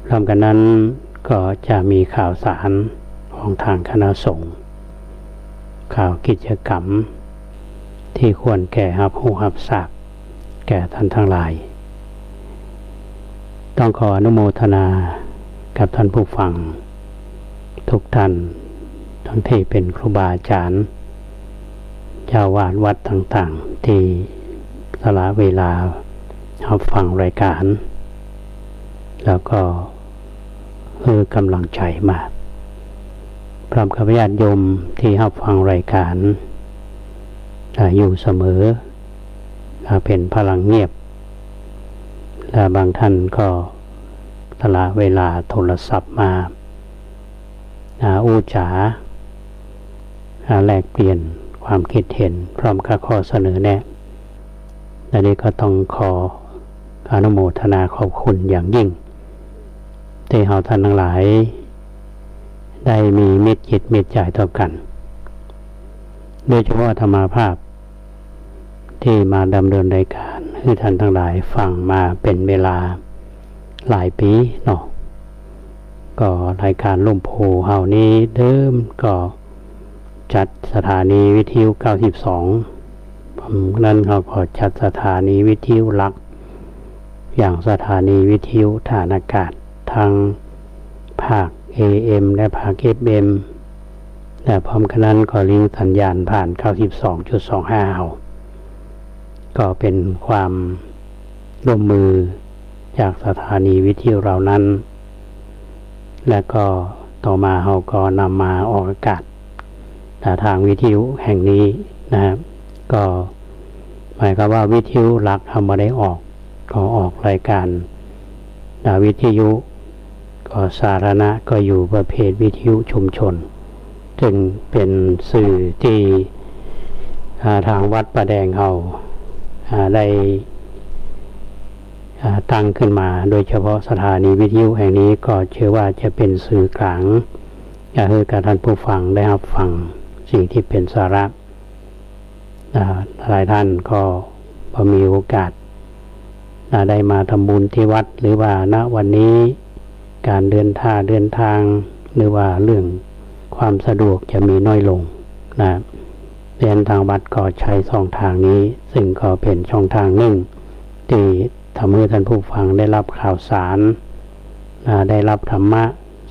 พร้อมกันนั้นก็จะมีข่าวสารของทางคณะสงฆ์ข่าวกิจกรรมที่ควรแก่รับรู้รับทราบแก่ท่านทั้งหลายต้องขออนุโมทนากับท่านผู้ฟังทุกท่านทั้งที่เป็นครูบาอาจารย์เจ้าวาดวัดต่างๆที่สละเวลารับฟังรายการแล้วก็กำลังใจมากพร้อมกับญาติโยมที่รับฟังรายการอยู่เสมอเป็นพลังเงียบและบางท่านก็สละเวลาโทรศัพท์มาอู้จ๋าแลกเปลี่ยนความคิดเห็นพร้อมกับข้อเสนอแนะและนี้ก็ต้องขออนุโมทนาขอบคุณอย่างยิ่งที่เราท่านทั้งหลายได้มีมิตรจิตมิตรใจต่อกันโดยเฉพาะธรรมาภาพที่มาดำเนินรายการให้ท่านทั้งหลายฟังมาเป็นเวลาหลายปีเนาะก็รายการลุ่มโพเฮานี้เดิมก็จัดสถานีวิทยุ92นั้นเขาก็จัดสถานีวิทยุหลักอย่างสถานีวิทยุฐานอากาศทางภาค AM และภาค FM และพร้อมกันนั้นก็ลิงก์สัญญาณผ่าน 92.25 เฮาก็เป็นความร่วมมือจากสถานีวิทยุเหล่านั้นและก็ต่อมาเฮาก็นำมาออกอากาศทางวิทยุแห่งนี้นะครับก็หมายความว่าวิทยุหลักทำมาได้ออกก็ออกรายการวิทยุก็สาธารณะก็อยู่ประเภทวิทยุชุมชนจึงเป็นสื่อที่ทางวัดประแดงเขาได้ตั้งขึ้นมาโดยเฉพาะสถานีวิทยุแห่งนี้ก็เชื่อว่าจะเป็นสื่อกลางให้กับท่านผู้ฟังได้รับฟังสิ่งที่เป็นสาระหลายท่านก็พอมีโอกาสได้มาทำบุญที่วัดหรือว่าณวันนี้การเดินทางหรือว่าเรื่องความสะดวกจะมีน้อยลงนะเดินทางวัดก็ใช้ช่องทางนี้ซึ่งก็เป็นช่องทางหนึ่งที่ทำให้ท่านผู้ฟังได้รับข่าวสารได้รับธรรมะ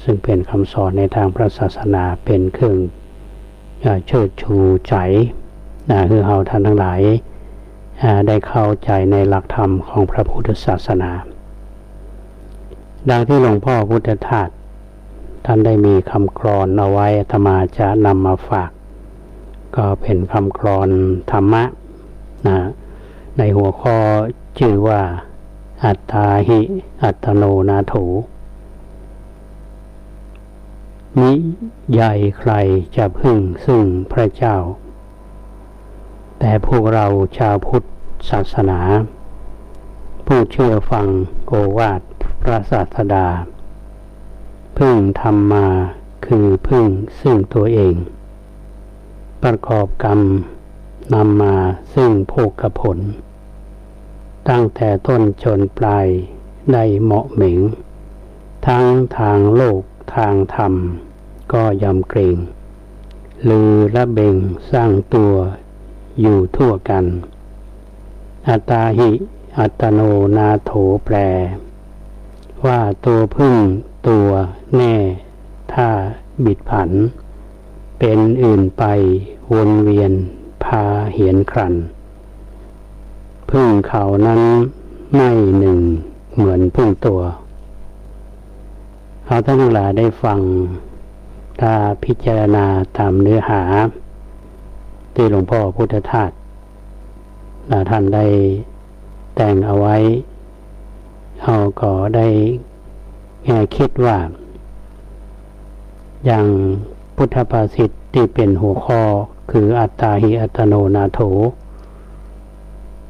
ซึ่งเป็นคำสอนในทางพระศาสนาเป็นเครื่องเชิดชูใจคือเราท่านทั้งหลายได้เข้าใจในหลักธรรมของพระพุทธศาสนาดังที่หลวงพ่อพุทธทาสท่านได้มีคำกลอนเอาไว้อาตมาจะนำมาฝากก็เป็นคำกลอนธรรมะในหัวข้อชื่อว่าอัตตาหิอัตโนนาโถมิใหญ่ใครจะพึ่งซึ่งพระเจ้าแต่พวกเราชาวพุทธศาสนาผู้เชื่อฟังโอวาทพระศาสดาพึ่งธรรมมาคือพึ่งซึ่งตัวเองประกอบกรรมนำมาซึ่งโภคผลตั้งแต่ต้นจนปลายได้เหมาะเหม่งทั้งทางโลกทางธรรมก็ยำเกรงลือละเบงสร้างตัวอยู่ทั่วกันอัตตาหิอัตโนนาโถแปลว่าตัวพึ่งตัวแน่ถ้าบิดผันเป็นอื่นไปวนเวียนพาเหียนครันพึ่งเขานั้นไม่หนึ่งเหมือนพึ่งตัวเราท่านทั้งหลายได้ฟังถ้าพิจารณาตามเนื้อหาที่หลวงพ่อพุทธทาสท่านได้แต่งเอาไว้เราก็ได้คิดว่าอย่างพุทธภาษิตที่เป็นหัวข้อคืออัตตาหิอัตโนนาโถ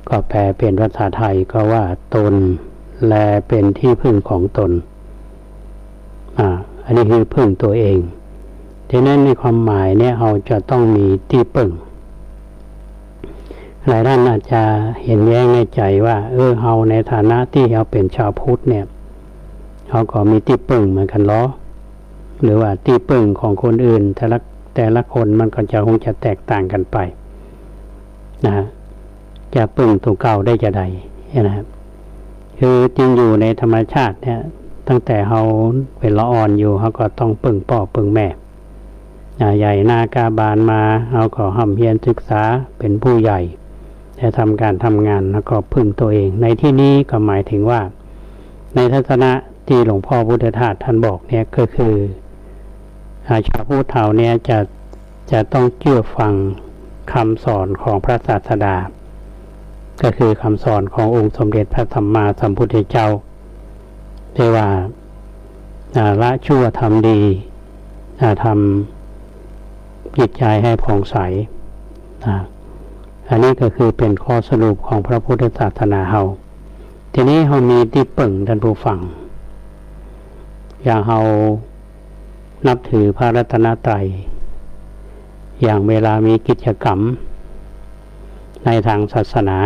ก็แปลเป็นภาษาไทยก็ว่าตนแลเป็นที่พึ่งของตนอันนี้คือพึ่งตัวเองฉะนั้นในความหมายเนี่ยเราจะต้องมีที่พึ่งหลายท่านอาจจะเห็นแย้งในใจว่าเราในฐานะที่เราเป็นชาวพุทธเนี่ย เขาก็มีที่พึ่งเหมือนกันล้อหรือว่าที่พึ่งของคนอื่นแต่ละคนมันก็จะคงจะแตกต่างกันไปนะจะพึ่งตัวเก่าได้จะใดนะครับคือจริงอยู่ในธรรมชาติเนี่ยตั้งแต่เขาเป็นละอ่อนอยู่เขาก็ต้องพึ่งพ่อพึ่งแม่ใหญ่นากาบาลมาเขาก็ห้ำเพียรศึกษาเป็นผู้ใหญ่จะทำการทำงานแล้วก็พึ่งตัวเองในที่นี้ก็หมายถึงว่าในทัศนะที่หลวงพ่อพุทธทาสท่านบอกเนี่ยก็คือชาวพุทธเฒ่าเนี่ยจะต้องเชื่อฟังคำสอนของพระศาสดาก็คือคำสอนขององค์สมเด็จพระสัมมาสัมพุทธเจ้าที่ว่าละชั่วทำดีทำจิตใจให้ผ่องใสอันนี้ก็คือเป็นข้อสรุปของพระพุทธศาสนาเฮาทีนี้เฮามีที่ปึ่งท่านผู้ฟังอย่างเฮานับถือพระรัตนตรัยอย่างเวลามีกิจกรรมในทางศาสนา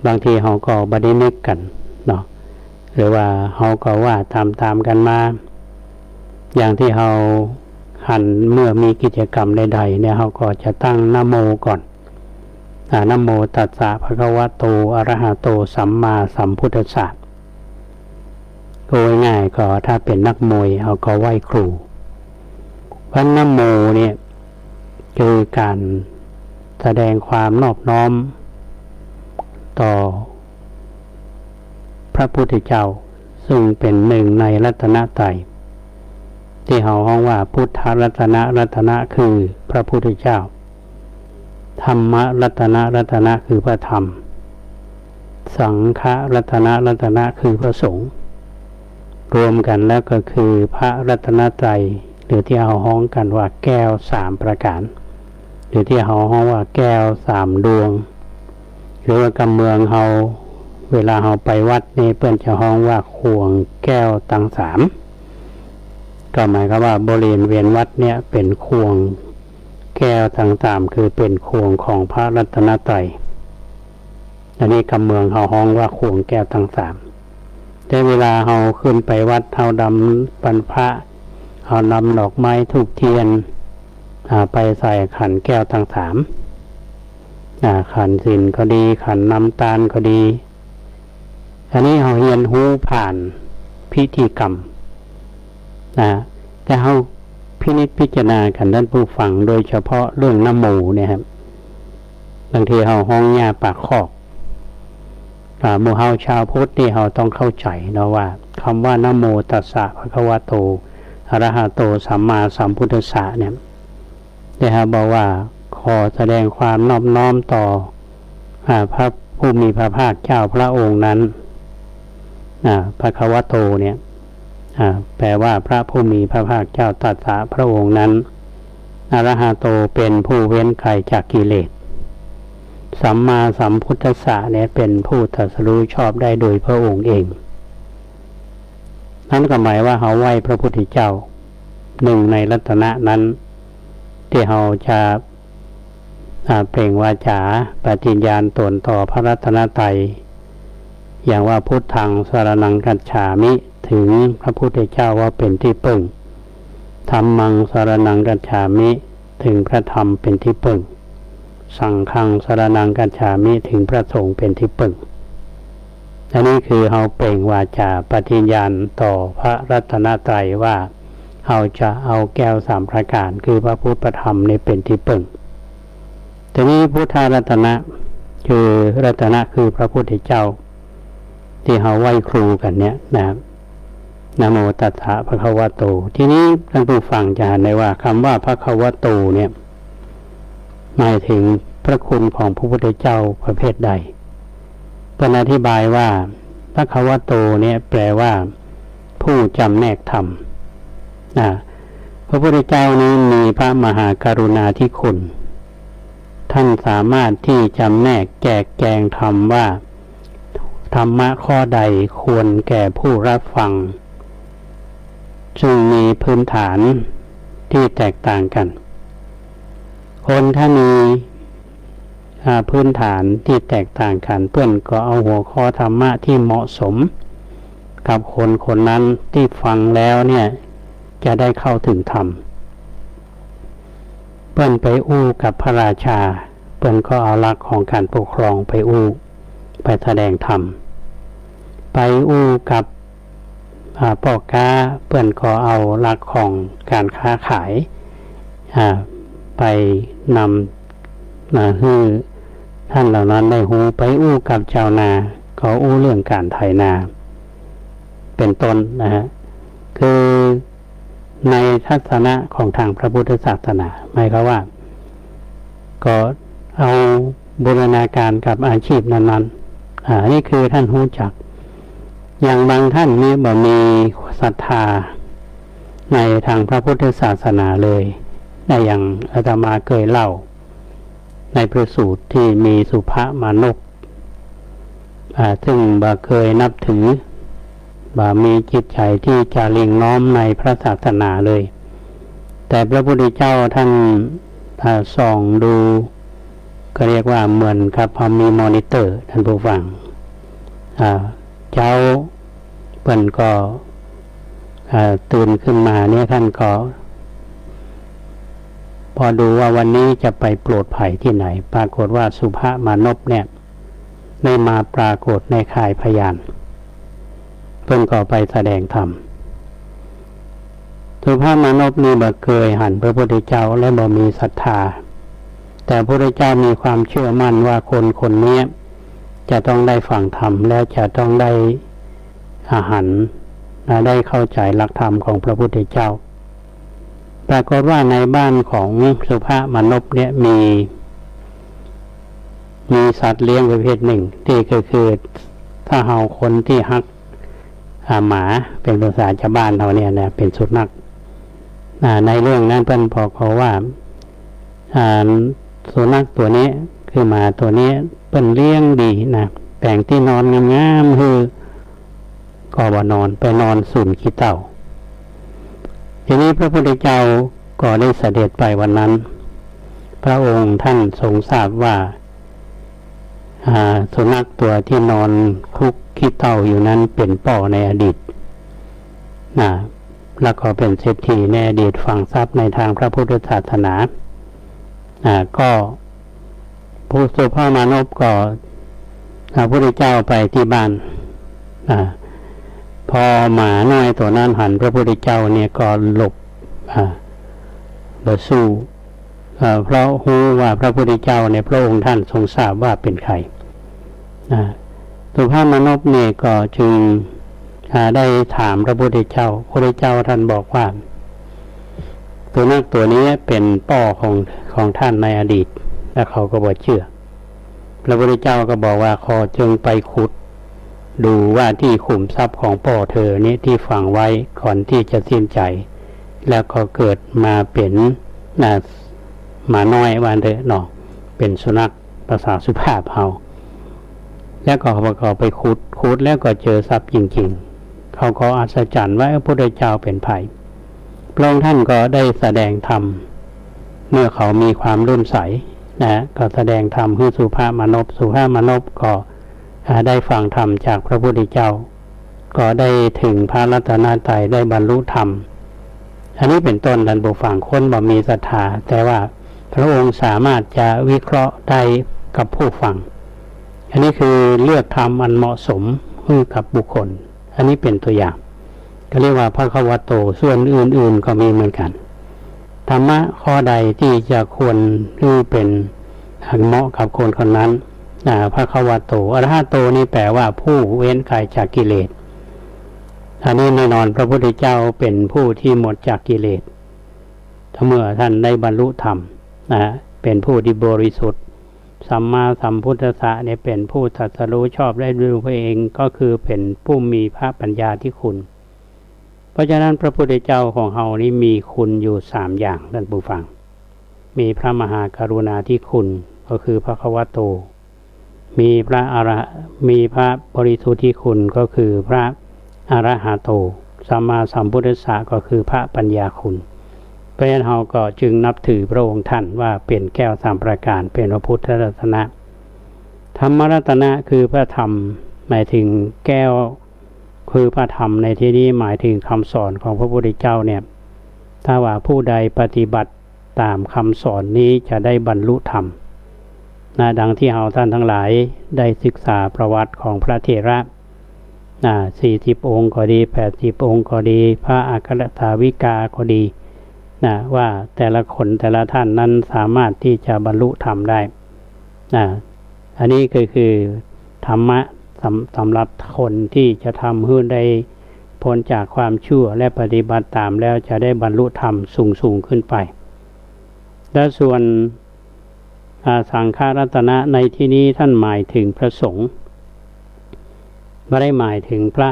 บางทีเฮาก็บ่ได้นึกกันเนาะหรือว่าเฮาก็ว่าตามกันมาอย่างที่เฮาหันเมื่อมีกิจกรรมใดๆเนี่ยเฮาก็จะตั้งนะโมก่อนนะโมตัสสะภะคะวะโตอะระหะโตสัมมาสัมพุทธัสสะโดยง่ายก็ถ้าเป็นนักมวยเฮาก็ไหว้ครูเพราะนะโมเนี่ยคือการแสดงความนอบน้อมต่อพระพุทธเจ้าซึ่งเป็นหนึ่งในรัตนตรัยที่เฮาฮ้องว่าพุทธรัตนะคือพระพุทธเจ้าธรรมรัตนะคือพระธรรมสังฆรัตนะคือพระสงฆ์รวมกันแล้วก็คือพระรัตนตรัยหรือที่เฮาฮ้องกันว่าแก้ว3ประการหรือที่เฮาฮ้องว่าแก้ว3ดวงหรือว่ากำเมืองเฮาเวลาเฮาไปวัดนี่เพิ่นจะฮ้องว่าข่วงแก้วทั้ง3ก็หมายความว่าบริเวณวัดเนี่ยเป็นข่วงแก้วต่างๆคือเป็นข่วงของพระรัตนตรัยอันนี้กำเมืองเฮาฮ้องว่าข่วงแก้วทั้ง3แต่เวลาเฮาขึ้นไปวัดเฮาดำปันพระเฮานำดอกไม้ธูปเทียนไปใส่ขันแก้วทั้ง3ขันศีลก็ดีขันน้ำตาลก็ดีอันนี้เฮาเรียนรู้ผ่านพิธีกรรมแต่เฮาพินิจพิจารณากันท่านผู้ฟังโดยเฉพาะเรื่องนะโมเนี่ยครับบางทีเฮาฮ้องยาปากคอกหมู่เฮาชาวพุทธนี่เฮาต้องเข้าใจเนาะว่าคำว่านะโมตัสสะภะคะวะโตอะระหะโตสัมมาสัมพุทธัสสะเนี่ยนะครับบอกว่าขอแสดงความนอบน้อมต่อพระผู้มีพระภาคเจ้าพระองค์นั้นภะคะวะโตเนี่ยแปลว่าพระผู้มีพระภาคเจ้าตรัสพระองค์นั้นอะระหะโตเป็นผู้เว้นไกลจากกิเลสสัมมาสัมพุทธัสสะเนี่ยเป็นผู้ตรัสรู้ชอบได้โดยพระองค์เองนั่นก็หมายว่าเฮาไหว้พระพุทธเจ้าหนึ่งในรัตนะนั้นที่เฮาจะเปล่งวาจาปฏิญญาณตนต่อพระรัตนตรัยอย่างว่าพุทธังสรณังคัจฉามิถึงพระพุทธเจ้าว่าเป็นที่พึ่งธัมมังสรณังคัจฉามิถึงพระธรรมเป็นที่พึ่งสังฆังสรณังคัจฉามิถึงพระสงฆ์เป็นที่พึ่งอันนี้คือเฮาเปล่งวาจาปฏิญญาณต่อพระรัตนตรัยว่าเฮาจะเอาแก้ว3ประการคือพระพุทธพระธรรมนี่เป็นที่พึ่งทีนี้พุทธรัตนะคือรัตนะคือพระพุทธเจ้าที่เฮาไหว้ครูกันเนี่ยนะครับนะโมตัสสะภะคะวะโตทีนี้ท่านผู้ฟังจะเห็นได้ว่าคำว่าภะคะวะโตเนี่ยหมายถึงพระคุณของพระพุทธเจ้าประเภทใดเป็นอธิบายว่าภะคะวะโตเนี่ยแปลว่าผู้จำแนกธรรมพระพุทธเจ้านี้มีพระมหากรุณาธิคุณท่านสามารถที่จำแนกแจกแจงธรรมว่าธรรมะข้อใดควรแก่ผู้รับฟังซึ่งมีพื้นฐานที่แตกต่างกันคนถ้ามีพื้นฐานที่แตกต่างกันเพื่อนก็เอาหัวข้อธรรมะที่เหมาะสม กับคนคนนั้นที่ฟังแล้วเนี่ยจะได้เข้าถึงธรรมเปิ้นไปอู้กับพระราชาเปิ้นก็เอาหลักของการปกครองไปอู้ไปแสดงธรรมไปอู้กับพ่อค้าเปิ้นก็เอาหลักของการค้าขายไปนำให้ท่านเหล่านั้นได้หูไปอู้กับชาวนาก็อู้เรื่องการไถนาเป็นต้นนะฮะคือในทัศนะของทางพระพุทธศาสนาหมายความว่าก็เอาบูรณาการกับอาชีพนั้นๆนี่คือท่านรู้จักอย่างบางท่านนี่บ่มีศรัทธาในทางพระพุทธศาสนาเลยได้อย่างอาตมาเคยเล่าในพระสูตรที่มีสุภมานพซึ่งบ่เคยนับถือบ่มีจิตใจที่จะเลียงน้อมในพระศาสนาเลยแต่พระพุทธเจ้าท่านส่องดูก็เรียกว่าเหมือนกับพอมีมอนิเตอร์ท่านผู้ฟังเจ้าเปิ้นก็ตื่นขึ้นมาเนี่ยท่านก็พอดูว่าวันนี้จะไปโปรดภัยที่ไหนปรากฏว่าสุภมานพเนี่ยได้มาปรากฏในข่ายพยานเพิ่นก็ไปแสดงธรรมสุภมานพนี่บ่เคยหันพระพุทธเจ้าและบ่มีศรัทธาแต่พระพุทธเจ้ามีความเชื่อมั่นว่าคนคนนี้จะต้องได้ฟังธรรมและจะต้องได้หันได้เข้าใจหลักธรรมของพระพุทธเจ้าปรากฏว่าในบ้านของสุภมานพเนี่ยมีสัตว์เลี้ยงประเภทหนึ่งที่คือถ้าเฮาคนที่ฮักหมาเป็นภาษาชาวบ้านเฮาเนี่ยเป็นสุนัขในเรื่องนั้นเพิ่นบอกเขาว่าสุนัขตัวนี้คือหมาตัวนี้เพิ่นเลี้ยงดีนะแปลงที่นอนงามๆคือก็บ่นอนไปนอนสูนขี้เต่าทีนี้พระพุทธเจ้าก็ได้เสด็จไปวันนั้นพระองค์ท่านทรงทราบว่าสุนัขตัวที่นอนคุกขี้เต่าอยู่นั้นเป็นป่อในอดีตแล้วก็เป็นเศรษฐีในอดีตฝังทรัพย์ในทางพระพุทธศาสนาก็ผู้สุภมานพก็พระพุทธเจ้าไปที่บ้านพอหมาน้อยตัวนั้นหันพระพุทธเจ้าเนี่ยก็หลบสู้เพราะรู้ว่าพระพุทธเจ้าในพระองค์ท่านทรงทราบว่าเป็นใครสุภมานพเนี่ยก็จึงได้ถามพระพุทธเจ้าพระพุทธเจ้าท่านบอกว่าตัวนักตัวนี้เป็นป่อของท่านในอดีตแล้วเขาก็บอกเชื่อพระพุทธเจ้าก็บอกว่าขอจึงไปขุดดูว่าที่ขุมทรัพย์ของป่อเธอนี้ที่ฝังไว้ก่อนที่จะสิ้นใจแล้วก็เกิดมาเป็นหมาน้อยวันเถอะเนาะเป็นสุนัขภาษาสุภาพเฮาแล้วก็เขาไปขุดแล้วก็เจอทรัพย์จริงๆเขาก็อัศจรรย์ว่าพระพุทธเจ้าเป็นไผพระองค์ท่านก็ได้แสดงธรรมเมื่อเขามีความรุ่มใสก็แสดงธรรมให้สุภมานพก็ได้ฟังธรรมจากพระพุทธเจ้าก็ได้ถึงพระรัตนตรัยได้บรรลุธรรมอันนี้เป็นต้นท่านผู้ฟังคนบ่มีศรัทธาแต่ว่าพระองค์สามารถจะวิเคราะห์ได้กับผู้ฟังอันนี้คือเลือกธรรมอันเหมาะสมให้กับบุคคลอันนี้เป็นตัวอย่างก็เรียกว่าพระคัมภีร์ส่วนอื่นๆก็มีเหมือนกันธรรมะข้อใดที่จะควรหรือเป็นเหมาะกับคนคนนั้นพระคัมภีร์อรหัตโตนี่แปลว่าผู้เว้นกายจากกิเลสอันนี้แน่นอนพระพุทธเจ้าเป็นผู้ที่หมดจากกิเลสเมื่อท่านได้บรรลุธรรมเป็นผู้ที่บริสุทธิ์สัมมาสัมพุทธัสสะเนี่ยเป็นผู้ตรัสรู้ชอบได้ด้วยพระเองก็คือเป็นผู้มีพระปัญญาที่คุณเพราะฉะนั้นพระพุทธเจ้าของเฮานี้มีคุณอยู่3อย่างท่านผู้ฟังมีพระมหากรุณาธิคุณก็คือพระคัมภีร์มีพระบริสุทธิคุณก็คือพระอรหัตโตสัมมาสัมพุทธัสสะก็คือพระปัญญาคุณเพราะฉะนั้นเราก็จึงนับถือพระองค์ท่านว่าเป็นแก้ว3ประการเป็นพระพุทธรัตนะธรรมรัตนะคือพระธรรมหมายถึงแก้ว คือพระธรรมในที่นี้หมายถึงคำสอนของพระพุทธเจ้าเนี่ยถ้าว่าผู้ใดปฏิบัติตามคำสอนนี้จะได้บรรลุธรรมดังที่เราท่านทั้งหลายได้ศึกษาประวัติของพระเถระ40 องค์ก็ดี80 องค์ก็ดีพระอัครถาวิกาก็ดีว่าแต่ละคนแต่ละท่านนั้นสามารถที่จะบรรลุธรรมได้อันนี้คือธรรมะสำหรับคนที่จะทำให้ได้พ้นจากความชั่วและปฏิบัติตามแล้วจะได้บรรลุธรรมสูงขึ้นไปและส่วนสังฆรัตนะในที่นี้ท่านหมายถึงพระสงฆ์ไม่ได้หมายถึงพระ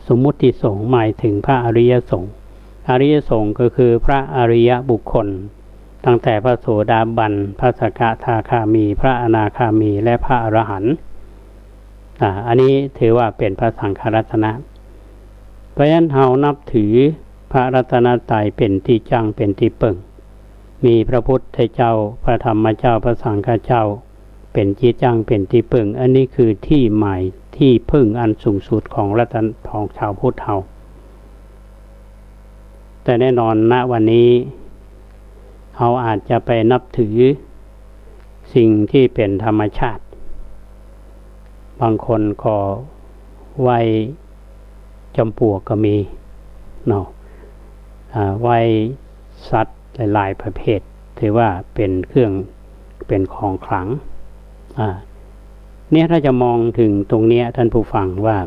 สมมุติสงฆ์หมายถึงพระอริยสงฆ์อริยสงฆ์ก็คือพระอริยบุคคลตั้งแต่พระโสดาบันพระสกทาคามีพระอนาคามีและพระอรหันต์อันนี้ถือว่าเป็นพระสังฆรัตนะเพราะฉะนั้นเรานับถือพระรัตนตรัยเป็นที่จังเป็นที่ปึงมีพระพุทธเจ้าพระธรรมเจ้าพระสังฆเจ้าเป็นที่จังเป็นที่ปึงอันนี้คือที่หมายที่พึ่งอันสูงสุดของรัตนของชาวพุทธเราแต่แน่นอนณวันนี้เราอาจจะไปนับถือสิ่งที่เป็นธรรมชาติบางคนก็ไหว้จำปวกก็มีเนาะไหว้สัตว์หลายๆประเภทถือว่าเป็นเครื่องเป็นของขลังเนี่ยถ้าจะมองถึงตรงนี้ท่านผู้ฟังว่า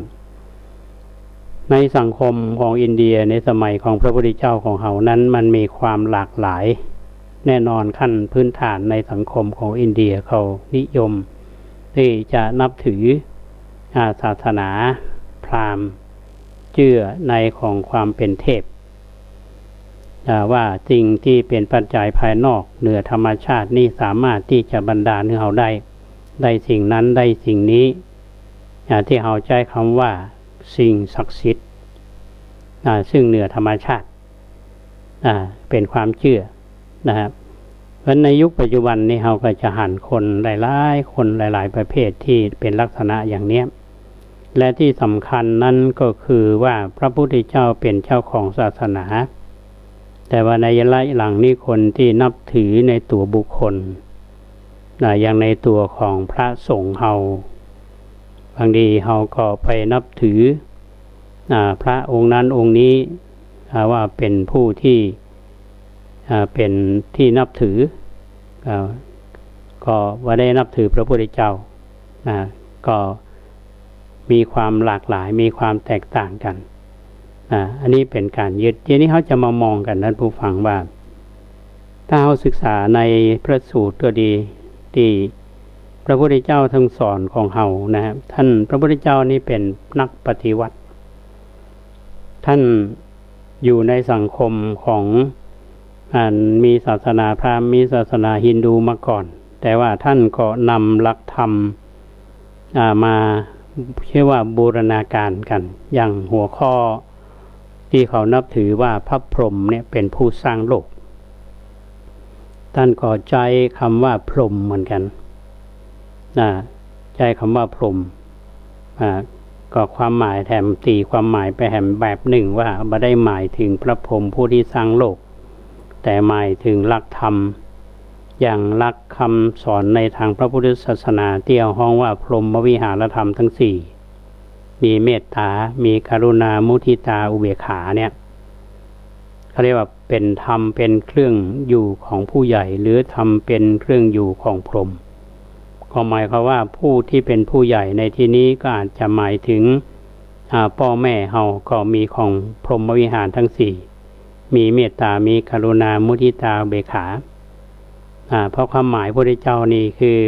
ในสังคมของอินเดียในสมัยของพระพุทธเจ้าของเขานั้นมันมีความหลากหลายแน่นอนขั้นพื้นฐานในสังคมของอินเดียเขานิยมที่จะนับถือศาสนาพราหมณ์เชื่อในของความเป็นเทพว่าสิ่งที่เป็นปัจจัยภายนอกเหนือธรรมชาตินี่สามารถที่จะบันดาลให้เราได้สิ่งนั้นได้สิ่งนี้ที่เราใช้คำว่าสิ่งศักดิ์สิทธิ์ซึ่งเหนือธรรมชาติเป็นความเชื่อนะครับเพราะในยุคปัจจุบันนี้เราก็จะหันคนหลายๆคนหลายๆประเภทที่เป็นลักษณะอย่างนี้และที่สำคัญนั้นก็คือว่าพระพุทธเจ้าเป็นเจ้าของศาสนาแต่ว่าในระยะหลังนี้คนที่นับถือในตัวบุคคลอย่างในตัวของพระสงฆ์เราบางทีเราก็ไปนับถือพระองค์นั้นองค์นี้ว่าเป็นผู้ที่เป็นที่นับถือก็ว่าได้นับถือพระพุทธเจ้าก็มีความหลากหลายมีความแตกต่างกันอันนี้เป็นการยึดทีนี้เขาจะมามองกันท่านผู้ฟังว่าถ้าเราศึกษาในพระสูตรก็ดีที่พระพุทธเจ้าทั้งสอนของเรานะครับท่านพระพุทธเจ้านี่เป็นนักปฏิวัติท่านอยู่ในสังคมของมีศาสนาพราหมณ์มีศาสนาฮินดูมาก่อนแต่ว่าท่านก็นำหลักธรรมมาเชื่อว่าบูรณาการกันอย่างหัวข้อที่เขานับถือว่าพระพรหมเนี่ยเป็นผู้สร้างโลกท่านก็ใช้คำว่าพรหมเหมือนกันใช้คำว่าพรหมก็ความหมายแถมตีความหมายไปแถมแบบหนึ่งว่าไม่ได้หมายถึงพระพรหมผู้ที่สร้างโลกแต่หมายถึงหลักธรรมอย่างหลักคำสอนในทางพระพุทธศาสนาที่เอาห้องว่าพรหมวิหารธรรมทั้งสี่มีเมตตามีกรุณามุทิตาอุเบกขาเนี่ยเขาเรียกว่าเป็นธรรมเป็นเครื่องอยู่ของผู้ใหญ่หรือธรรมเป็นเครื่องอยู่ของพรหมก็หมายความว่าผู้ที่เป็นผู้ใหญ่ในที่นี้ก็อาจจะหมายถึงพ่อแม่เฮาก็มีของพรหมวิหารทั้งสี่มีเมตตามีกรุณามุทิตาอุเบกขาเพราะความหมายพระพุทธเจ้านี่คือ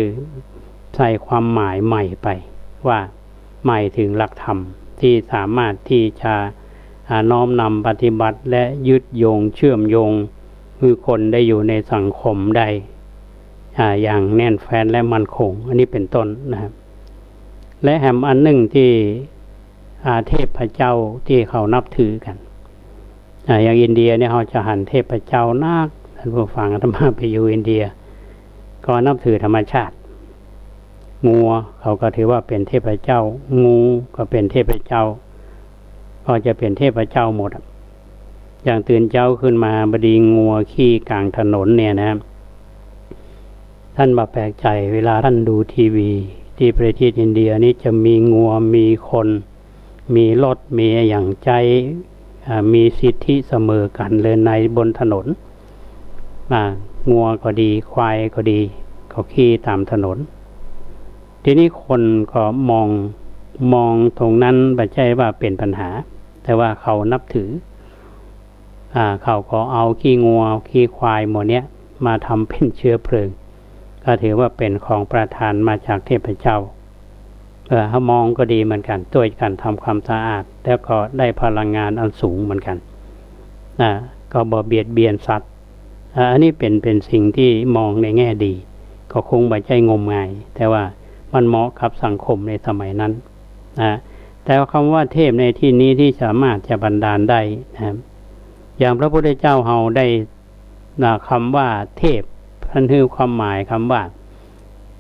ใส่ความหมายใหม่ไปว่าหมายถึงหลักธรรมที่สามารถที่จะน้อมนำปฏิบัติและยึดโยงเชื่อมโยงคือคนได้อยู่ในสังคมได้อย่างแน่นแฟ้นและมั่นคงอันนี้เป็นต้นนะครับและแหมอันหนึ่งที่เทพเจ้าที่เขานับถือกันอย่างอินเดียเนี่ยเขาจะหันเทพเจ้านาคท่านผู้ฟังอาตมาไปอยู่อินเดียก็นับถือธรรมชาติงูเขาก็ถือว่าเป็นเทพเจ้างูก็เป็นเทพเจ้า ก็จะเป็นเทพเจ้าหมดอย่างตื่นเจ้าขึ้นมาบดีงัวขี้กลางถนนเนี่ยนะท่านมาแปลกใจเวลาท่านดูทีวีที่ประเทศอินเดียนี้จะมีงัวมีคนมีรถมีอย่างใจมีสิทธิเสมอกันเลยในบนถนนงัวก็ดีควายก็ดีก็ขี่ตามถนนทีนี้คนก็มองตรงนั้นไม่ใช่ว่าเป็นปัญหาแต่ว่าเขานับถือเขาก็เอาขี้งัวขี้ควายหมดเนี้ยมาทำเป็นเชื้อเพลิงก็ถือว่าเป็นของประทานมาจากเทพเจ้าถ้ามองก็ดีเหมือนกันด้วยการทำความสะอาดแล้วก็ได้พลังงานอันสูงเหมือนกันก็บ่เบียดเบียนสัตว์อันนี้เป็นสิ่งที่มองในแง่ดีก็คงไม่ใช่งมงายแต่ว่ามันเหมาะกับสังคมในสมัยนั้นแต่คำว่าเทพในที่นี้ที่สามารถจะบันดาลได้นะครับอย่างพระพุทธเจ้าเราได้คำว่าเทพท่านคือความหมายคำว่า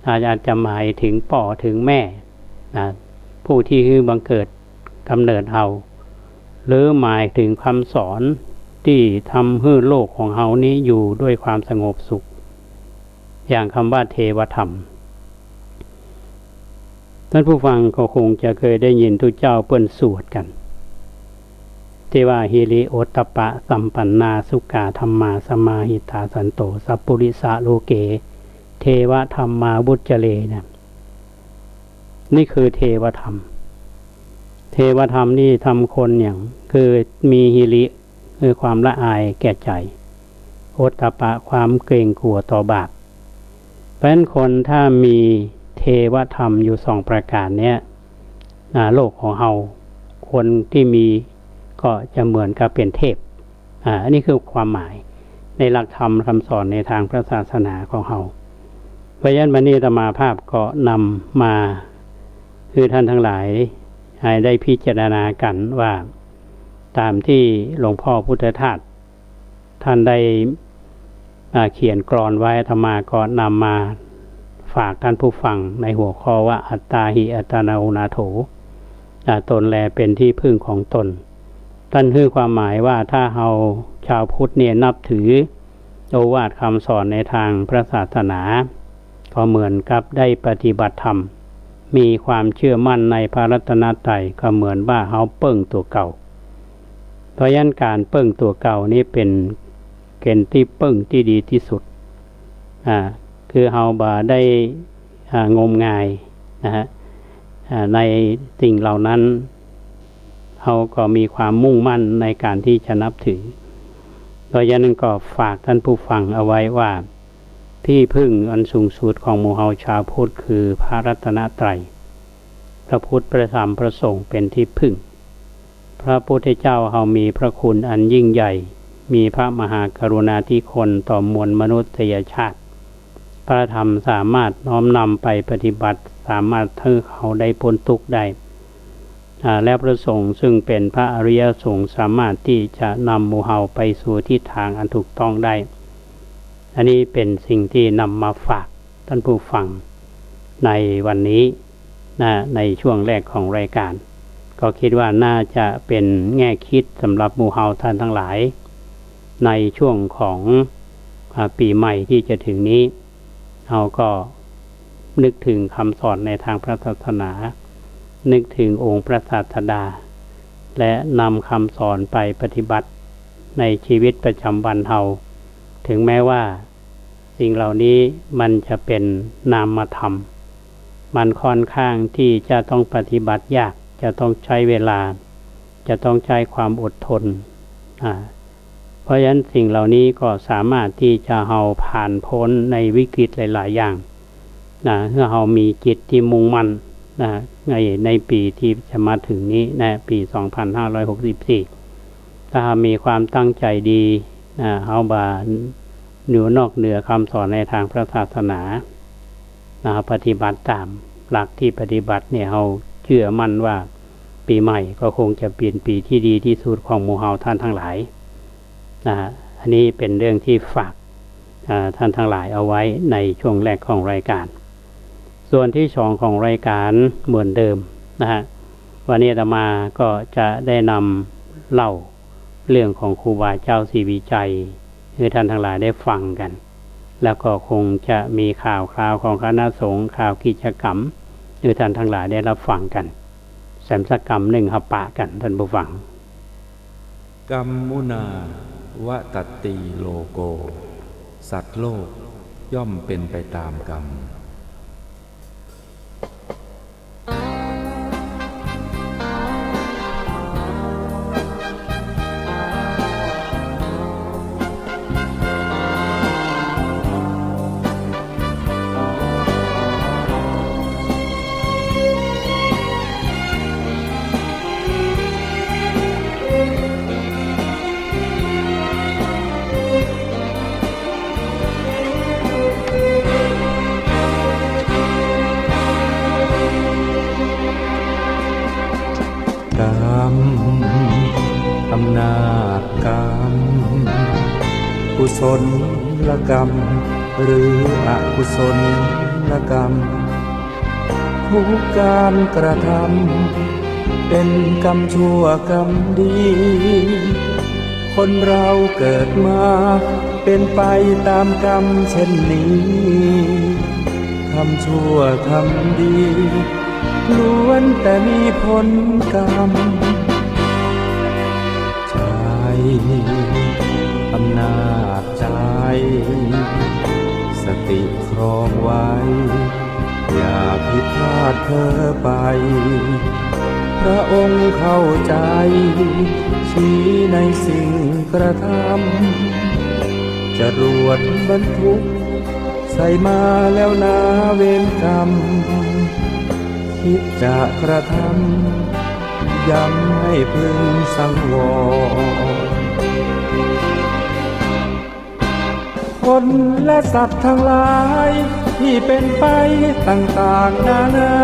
อาจจะหมายถึงพ่อถึงแม่ผู้ที่คือบังเกิดกำเนิดเราหรือหมายถึงคำสอนที่ทำให้โลกของเรานี้อยู่ด้วยความสงบสุขอย่างคำว่าเทวธรรมท่านผู้ฟังก็คงจะเคยได้ยินทุกเจ้าเปิ้นสวดกันที่ว่าฮิริโอตตปะสัมปันนาสุกาธรรมาสมาหิตาสันโตสัพปุริสะโลเกเทวธรรมมาบุจเจเลนะนี่คือเทวธรรมเทวธรรมนี่ทำคนอย่างคือมีฮิริคือความละอายแก่ใจโอตตปะความเกรงกลัวต่อบาปเพราะฉะนั้นคนถ้ามีเทวธรรมอยู่สองประการเนี้ยโลกของเราคนที่มีก็จะเหมือนกับเป็นเทพอันนี้คือความหมายในหลักธรรมคำสอนในทางพระศาสนาของเราเพราะฉะนั้นวันนี้อาตมาภาพก็นำมาคือท่านทั้งหลายให้ได้พิจารณากันว่าตามที่หลวงพ่อพุทธทาสท่านได้เขียนกลอนไว้อาตมาก็นำมาฝากท่านผู้ฟังในหัวข้อว่าอัตตาหิอัตนาอุนาโถตนแลเป็นที่พึ่งของตนท่านคือความหมายว่าถ้าเราชาวพุทธเนี่ยนับถือโอวาทคำสอนในทางพระศาสนาก็เหมือนกับได้ปฏิบัติธรรมมีความเชื่อมั่นในพระรัตนตรัยก็เหมือนว่าเราเปิ้งตัวเก่าเพราะฉะนั้นการเปิ้งตัวเก่านี้เป็นเกณฑ์ที่เปิ้งที่ดีที่สุดคือเราบ่ได้งมงายนะฮะในสิ่งเหล่านั้นเราก็มีความมุ่งมั่นในการที่จะนับถือเพราะฉะนั้นก็ฝากท่านผู้ฟังเอาไว้ว่าที่พึ่งอันสูงสุดของหมู่เฮาชาวพุทธคือพระรัตนตรัยพระพุทธพระธรรมพระสงฆ์เป็นที่พึ่งพระพุทธเจ้าเฮามีพระคุณอันยิ่งใหญ่มีพระมหากรุณาธิคุณต่อมวลมนุษยชาติพระธรรมสามารถน้อมนำไปปฏิบัติสามารถให้เขาได้พ้นทุกข์ได้และพระสงฆ์ซึ่งเป็นพระอริยสงฆ์สามารถที่จะนำหมู่เฮาไปสู่ทิศทางอันถูกต้องได้อันนี้เป็นสิ่งที่นำมาฝากท่านผู้ฟังในวันนี้ในช่วงแรกของรายการก็คิดว่าน่าจะเป็นแง่คิดสำหรับหมู่เฮาท่านทั้งหลายในช่วงของปีใหม่ที่จะถึงนี้เราก็นึกถึงคำสอนในทางพระศาสนานึกถึงองค์พระศาสดาและนำคำสอนไปปฏิบัติในชีวิตประจำวันเราถึงแม้ว่าสิ่งเหล่านี้มันจะเป็นนามธรรมมันค่อนข้างที่จะต้องปฏิบัติยากจะต้องใช้เวลาจะต้องใช้ความอดทนเพราะฉะนั้นสิ่งเหล่านี้ก็สามารถที่จะเราผ่านพ้นในวิกฤตหลายๆอย่างเมื่อเรามีจิตที่มุ่งมั่นในปีที่จะมาถึงนี้ปี 2564 ถ้ามีความตั้งใจดีเราบ่นอกเหนือคำสอนในทางพระศาสนาปฏิบัติตามหลักที่ปฏิบัติเนี่ยเราเชื่อมั่นว่าปีใหม่ก็คงจะเป็นปีที่ดีที่สุดของหมู่เฮาท่านทั้งหลายอันนี้เป็นเรื่องที่ฝากท่านทั้งหลายเอาไว้ในช่วงแรกของรายการส่วนที่สองของรายการเหมือนเดิม วันนี้อาตมาก็จะได้นำเล่าเรื่องของครูบาเจ้าศรีวิชัยให้ท่านทั้งหลายได้ฟังกันแล้วก็คงจะมีข่าวคราวของคณะสงฆ์ข่าวกิจกรรมให้ท่านทั้งหลายได้รับฟังกันแสมสกรรมหนึ่งหับปะกันท่านผู้ฟังกรรมุนาวะตัตติโลโกสัตว์โลกย่อมเป็นไปตามกรรมอำนาจกรรมกุศลกรรมหรืออกุศลกรรมทุกการกระทำเป็นกรรมชั่วกรรมดีคนเราเกิดมาเป็นไปตามกรรมเช่นนี้ทำชั่วทำดีล้วนแต่มีผลกรรมอำนาจใจสติครองไว้อย่าผิดพลาดเพ้อไปพระองค์เข้าใจชี้ในสิ่งกระทำจรวดบรรทุกใส่มาแล้วนาเวรกรรมคิดจะกระทำย้ำให้พึงสังวรคนและสัตว์ทั้งหลายที่เป็นไปต่างๆนานา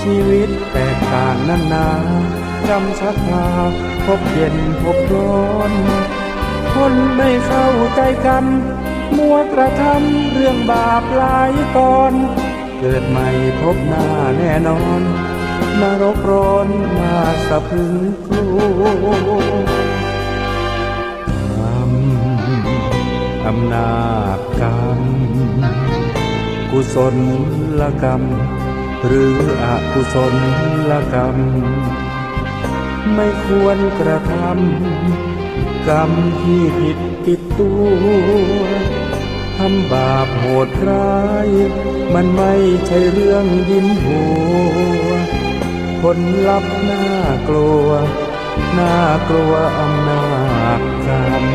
ชีวิตแตกต่างนานากรรมชักพาพบเย็นพบร้อนคนไม่เข้าใจกันมัวกระทำเรื่องบาปหลายตอนเกิดใหม่พบหน้าแน่นอนนรกร้อนมาสะพรึงกลัวอำนาจกรรมกุศลกรรมหรืออกุศลกรรมไม่ควรกระทำกรรมที่ผิดติดตัวทำบาปโหดร้ายมันไม่ใช่เรื่องยิ้มหัวผลลัพธ์น่ากลัวน่ากลัวอำนาจกรรม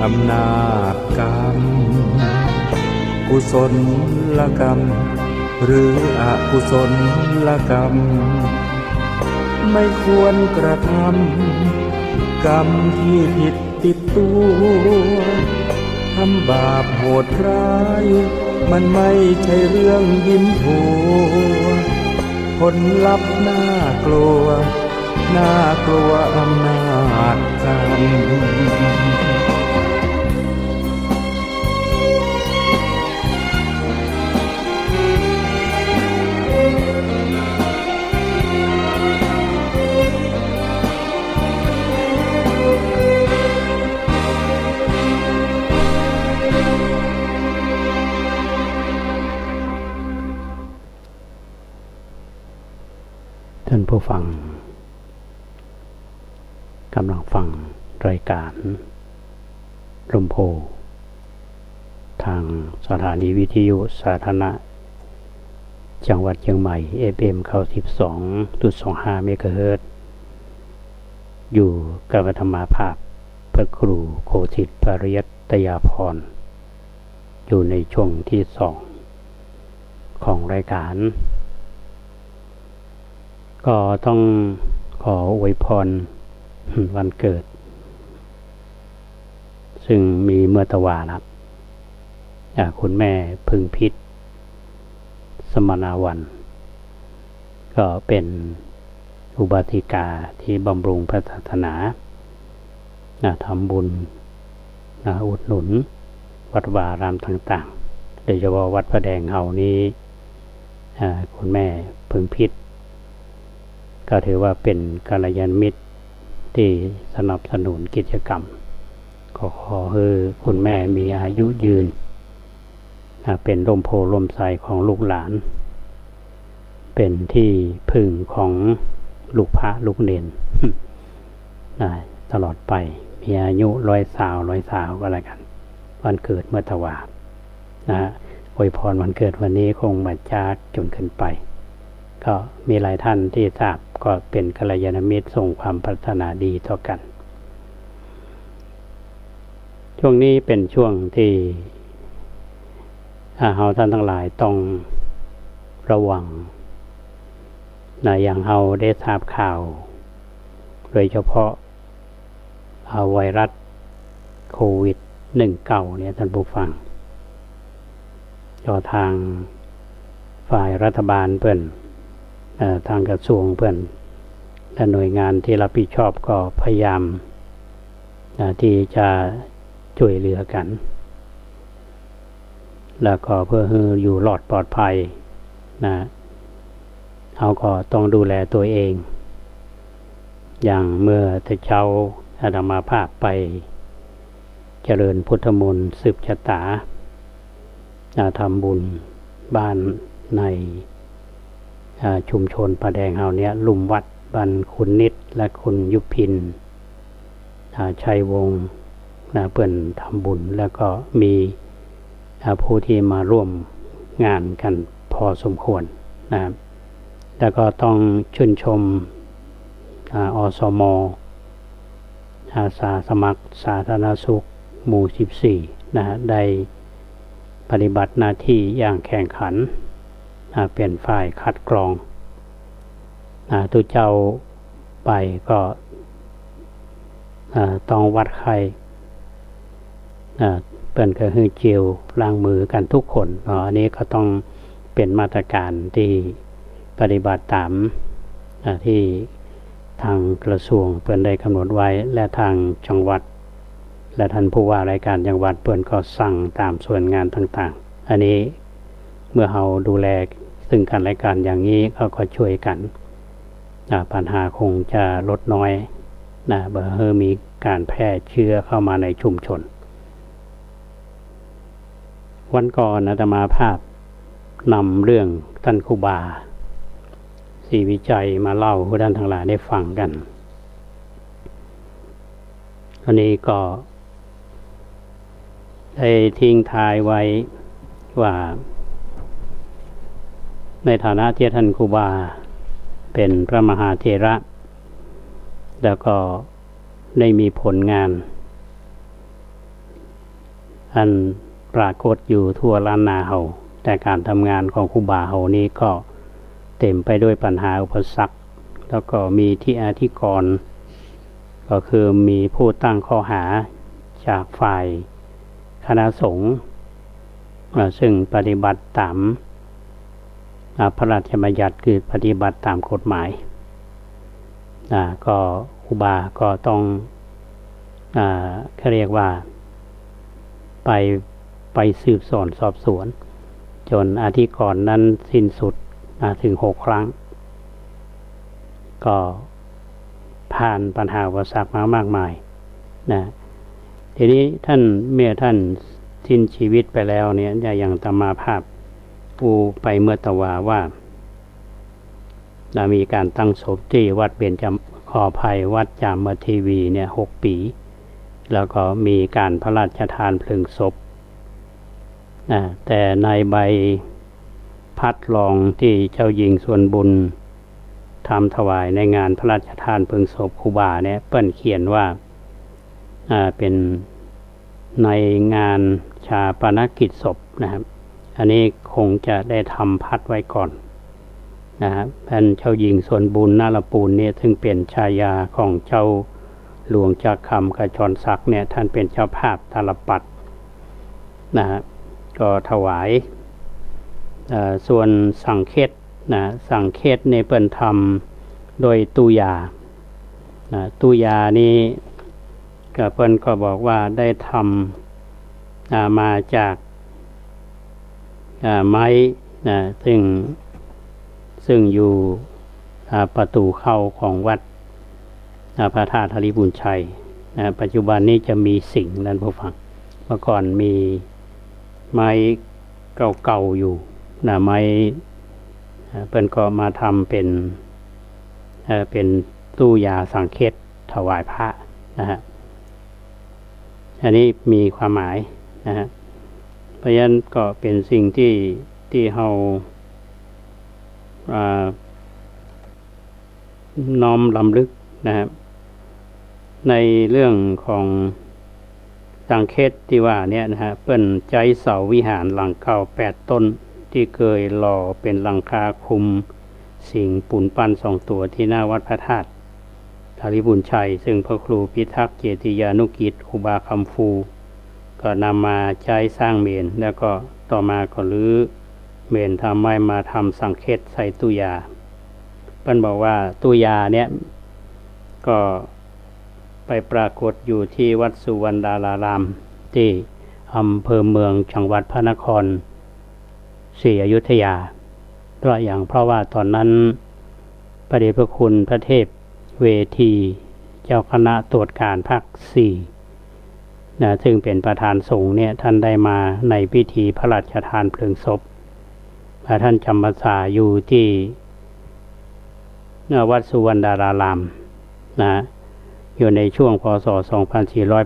อำนาจกรรมกุศลกรรมหรืออกุศลกรรมไม่ควรกระทำกรรมที่ผิดติดตัวทำบาปโหดร้ายมันไม่ใช่เรื่องยิ้มหัวผลลัพธ์น่ากลัวน่ากลัวอำนาจกรรมท่านผู้ฟังกำลังฟังรายการลมโพทางสถานีวิทยุสาธารณะจังหวัดเชียงใหม่ FM 12.25 เมกะเฮิรตซ์อยู่กับธรรมาภาพพระครูโคสิทธิ์ปริยัตยาภรณ์อยู่ในช่วงที่2ของรายการก็ต้องขออวยพรวันเกิด ซึ่งมีเมื่อตะวาครับคุณแม่พึงพิษสมณวันก็เป็นอุบาสิกาที่บำรุงพระศาสนาทำบุญอุดหนุนวัดวารามต่างๆโดยเฉพาะวัดพระแดงเฮานี้คุณแม่พึงพิษก็ถือว่าเป็นกัลยาณมิตรที่สนับสนุนกิจกรรมขอให้คุณแม่มีอายุยืนเป็นร่มโพล่มไทรของลูกหลานเป็นที่พึ่งของลูกพระลูกเนนตลอดไปมีอายุ100 สาวก็แล้วกันวันเกิดเมื่อตะวาอวยพรวันเกิดวันนี้คงมาจากจนขึ้นไปก็มีหลายท่านที่ทราบก็เป็นกัลยาณมิตรส่งความปรารถนาดีต่อกันช่วงนี้เป็นช่วงที่เราท่านทั้งหลายต้องระวังอย่างเราได้ทราบข่าวโดยเฉพาะไวรัสโควิด-19เนี่ยท่านผู้ฟังทางฝ่ายรัฐบาลเพิ่นทางกระทรวงเพิ่นและหน่วยงานที่รับผิดชอบก็พยายามที่จะช่วยเหลือกันแล้วก็เพื่อให้อยู่รอดปลอดภัยเราก็ต้องดูแลตัวเองอย่างเมื่อแต่เช้าอาตมาภาพไปเจริญพุทธมนต์สืบชะตาทำบุญบ้านในชุมชนพระแดงเฮาเนี้ยลุ่มวัดบ้านคุณนิดและคุณยุพินชัยวงศ์เพื่อนทำบุญแล้วก็มีผู้ที่มาร่วมงานกันพอสมควรแล้วก็ต้องชื่นชมอสม.อาสาสมัครสาธารณสุขหมู่14ได้ปฏิบัติหน้าที่อย่างแข่งขันเป็นฝ่ายคัดกรองทุกเจ้าไปก็ต้องวัดไข้เปิ้นก็คือเจลล้างมือกันทุกคนอันนี้ก็ต้องเป็นมาตรการที่ปฏิบัติตามที่ทางกระทรวงเปิ้นได้กำหนดไว้และทางจังหวัดและท่านผู้ว่าราชการจังหวัดเปิ้นก็สั่งตามส่วนงานต่างๆอันนี้เมื่อเราดูแลซึ่งกันและกันอย่างนี้เขาก็ช่วยกันปัญหาคงจะลดน้อยเมื่อมีการแพร่เชื้อเข้ามาในชุมชนวันก่อนอาตมาภาพนำเรื่องท่านครูบาศรีวิจัยมาเล่าให้ท่านทั้งหลายได้ฟังกันอันนี้ก็ได้ทิ้งทายไว้ว่าในฐานะที่ท่านครูบาเป็นพระมหาเถระแล้วก็ได้มีผลงานอันปรากฏอยู่ทั่วล้านนาเฮาแต่การทำงานของครูบาเฮานี้ก็เต็มไปด้วยปัญหาอุปสรรคแล้วก็มีที่อธิกรณ์ก็คือมีผู้ตั้งข้อหาจากฝ่ายคณะสงฆ์ซึ่งปฏิบัติตามพระราชบัญญัติคือปฏิบัติตามกฎหมายก็ครูบาก็ต้องเขาเรียกว่าไปสืบสวนสอบสวนจนอธิกรณ์นั้นสิ้นสุดถึง6 ครั้งก็ผ่านปัญหาอุปสรรคมามากมายทีนี้ท่านเมื่อท่านสิ้นชีวิตไปแล้วเนี่ยอย่างอาตมาภาพผู้ไปเมื่อตะวาว่ามีการตั้งศพที่วัดเบญจขอภัยวัดจามเทวีเนี่ย6 ปีแล้วก็มีการพระราชทานเพลิงศพแต่ในใบพัดรองที่เจ้าหญิงส่วนบุญทำถวายในงานพระราชทานเพลิงศพครูบาเนี่ยเปิ้นเขียนว่าเป็นในงานชาปนกิจศพนะครับอันนี้คงจะได้ทำพัดไว้ก่อนนะครับท่านเจ้าหญิงส่วนบุญนาลปูนเนี่ยซึ่งเป็นชายาของเจ้า หลวงจากคำขจรศักดิ์เนี่ยท่านเป็นเจ้าภาพตาลปัดนะก็ถวายส่วนสังเขตนะสังเขตในเปิ้นทำโดยตุยาตุยานี้ก็เปิ้นก็บอกว่าได้ทำมาจากไม้นะซึ่งอยู่ประตูเข้าของวัดพระธาตุธริบุญชัยปัจจุบันนี้จะมีสิ่งนั้นผู้ฟังเมื่อก่อนมีไม้เก่าๆอยู่ไม้เปิ้นก็มาทำเป็นตู้ยาสังเขตถวายพระนะฮะอันนี้มีความหมายนะฮะเพราะฉะนั้นก็เป็นสิ่งที่เราน้อมรำลึกนะครับในเรื่องของสังเขตที่ว่าเนี่ยนะฮะเปิ้นใจเสาวิหารหลังเก่า8 ต้นที่เคยหล่อเป็นหลังคาคุมสิ่งปูนปั้น2 ตัวที่หน้าวัดพระธาตุธริบุญชัยซึ่งพระครูพิทักษ์เจติยานุกิจครูบาคำฟูก็นำมาใช้สร้างเมรุแล้วก็ต่อมาก็รื้อเมรุทำไม้มาทำสังเขตใส่ตู้ยาเปิ้นบอกว่าตู้ยาเนี่ยก็ไปปรากฏอยู่ที่วัดสุวรรณดารารามที่อำเภอเมืองจังหวัดพระนครศรีอยุธยาเพราะว่าตอนนั้นพระเดชพระคุณพระเทพเวทีเจ้าคณะตรวจการภาค4ซึ่งเป็นประธานสงฆ์เนี่ยท่านได้มาในพิธีพระราชทานเพลิงศพท่านจำพรรษาอยู่ที่วัดสุวรรณดารารามอยู่ในช่วงพ.ศ.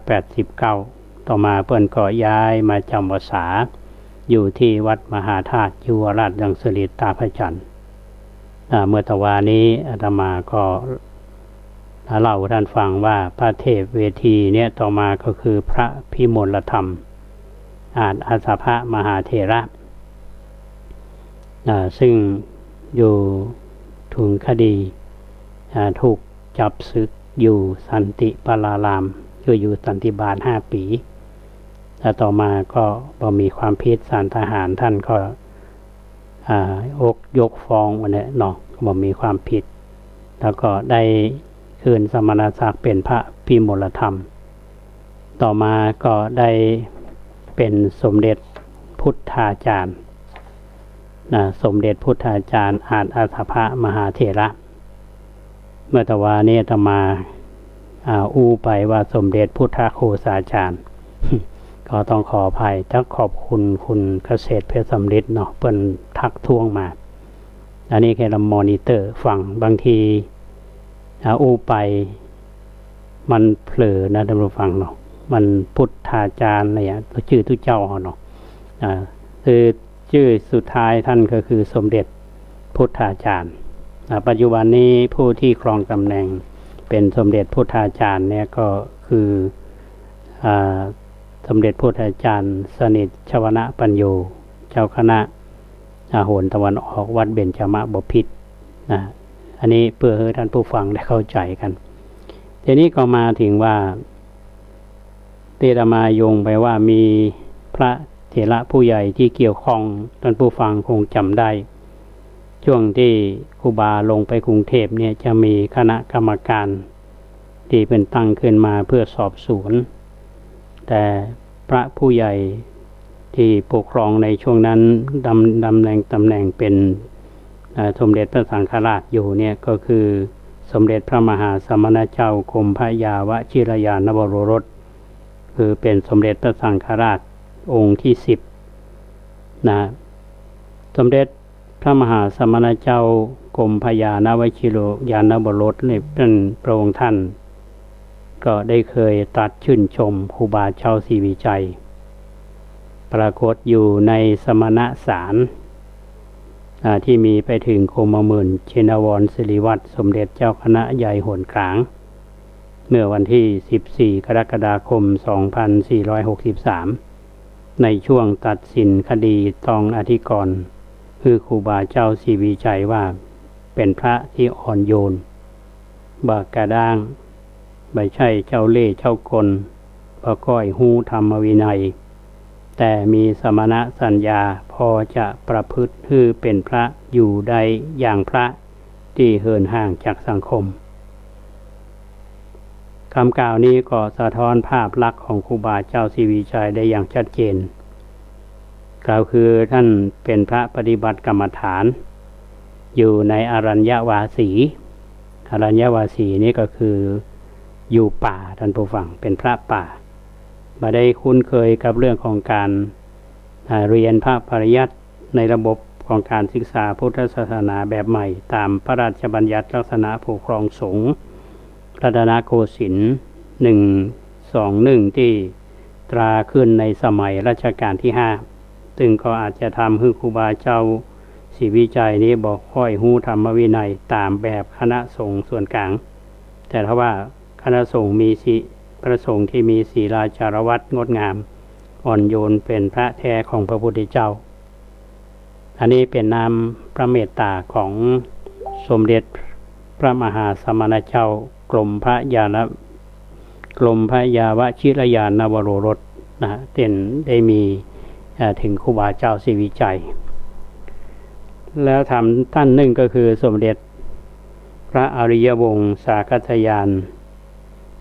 2489ต่อมาเปิ้นก็ย้ายมาจำพรรษาอยู่ที่วัดมหาธาตุยุวราชรังสฤษตาพระจันทร์เมื่อตะวานี้อาตมาก็เล่าท่านฟังว่าพระเทพเวทีเนี่ยต่อมาก็คือพระพิมลธรรมอาสาพะมหาเถระซึ่งอยู่ถูกคดีถูกจับศึกอยู่สันติปารารามอยู่สันติบาล5 ปีแล้วต่อมาก็บ่มีความผิดศาลทหารท่านก็ยกฟ้องวันนี้เนาะบ่มีความผิดแล้วก็ได้คืนสมณศักดิ์เป็นพระพิมลธรรมต่อมาก็ได้เป็นสมเด็จพุทธาจารย์สมเด็จพุทธาจารย์อาสาพะมหาเถระเมื่อตะวานี้อาตมาไปว่าสมเด็จพุทธโฆษาจารย์ก็ต้องขออภัยถ้าขอบคุณคุณเกษตรเพชรสำริดเนาะเปิ้นทักท้วงมาอันนี้แค่เรามอนิเตอร์ฟังบางทีไปมันเผลอนะท่านผู้ฟังเนาะมันพุทธาจารย์อะไรอย่างชื่อทุกเจ้าเนาะคือชื่อสุดท้ายท่านก็คือสมเด็จพุทธาจารย์ปัจจุบันนี้ผู้ที่ครองตำแหน่งเป็นสมเด็จพุทธาจารย์เนี่ยก็คือสมเด็จพุทธาจารย์สนิทชวนะปัญโยเจ้าคณะโหนตะวันออกวัดเบญจมบพิตรอันนี้เพื่อให้ท่านผู้ฟังได้เข้าใจกันทีนี้ก็มาถึงว่าเตตมายงไปว่ามีพระเถระผู้ใหญ่ที่เกี่ยวข้องท่านผู้ฟังคงจำได้ช่วงที่ครูบาลงไปกรุงเทพเนี่ยจะมีคณะกรรมการที่เป็นตั้งขึ้นมาเพื่อสอบสวนแต่พระผู้ใหญ่ที่ปกครองในช่วงนั้นดำแหน่งตำแหน่งเป็นสมเด็จพระสังฆราชอยู่เนี่ยก็คือสมเด็จพระมหาสมณเจ้ากรมพระยาวชิรยานวโรรสคือเป็นสมเด็จพระสังฆราชองค์ที่10สมเด็จพระมหาสมณเจ้ากรมพระยาวชิรยานวโรรสเนี่ยเป็นพระองค์ท่านก็ได้เคยตรัสชื่นชมครูบาเจ้าศรีวิชัยปรากฏอยู่ในสมณสารที่มีไปถึงโคมหมื่นชินวรศิริวัตรสมเด็จเจ้าคณะใหญ่โหนกลางเมื่อวันที่14 กรกฎาคม 2463ในช่วงตัดสินคดีตองอธิกรณ์คือครูบาเจ้าศรีวิชัยว่าเป็นพระที่อ่อนโยนบากกระด้าง ไม่ใช่เจ้าเล่ห์เจ้ากลบ่ค่อยฮู้ธรรมวินัยแต่มีสมณสัญญาพอจะประพฤติให้เป็นพระอยู่ได้อย่างพระที่เหินห่างจากสังคมคำกล่าวนี้ก็สะท้อนภาพลักษณ์ของครูบาเจ้าศรีวิชัยได้อย่างชัดเจนกล่าวคือท่านเป็นพระปฏิบัติกรรมฐานอยู่ในอรัญญวาสีอรัญญวาสีนี่ก็คืออยู่ป่าท่านผู้ฟังเป็นพระป่ามาได้คุ้นเคยกับเรื่องของการเรียนพระปริยัติในระบบของการศึกษาพุทธศาสนาแบบใหม่ตามพระราชบัญญัติลักษณะปกครองสงฆ์รัตนโกสินทร์121ที่ตราขึ้นในสมัยรัชกาลที่5ซึ่งก็อาจจะทำให้ครูบาเจ้าศรีวิชัยนี้บอกค่อยฮู้ธรรมวินัยตามแบบคณะสงฆ์ส่วนกลางแต่ถ้าว่าคณะสงฆ์มีพระสงฆ์ที่มีศีลจารวัตรงดงามอ่อนโยนเป็นพระแท้ของพระพุทธเจ้าอันนี้เป็นนามพระเมตตาของสมเด็จพระมหาสมณเจ้ากรมพระยาวชิรยานวโรรสนะได้มีถึงครูบาเจ้าศรีวิชัยแล้วท่านหนึ่งก็คือสมเด็จพระอริยวงศ์สาคัตยาน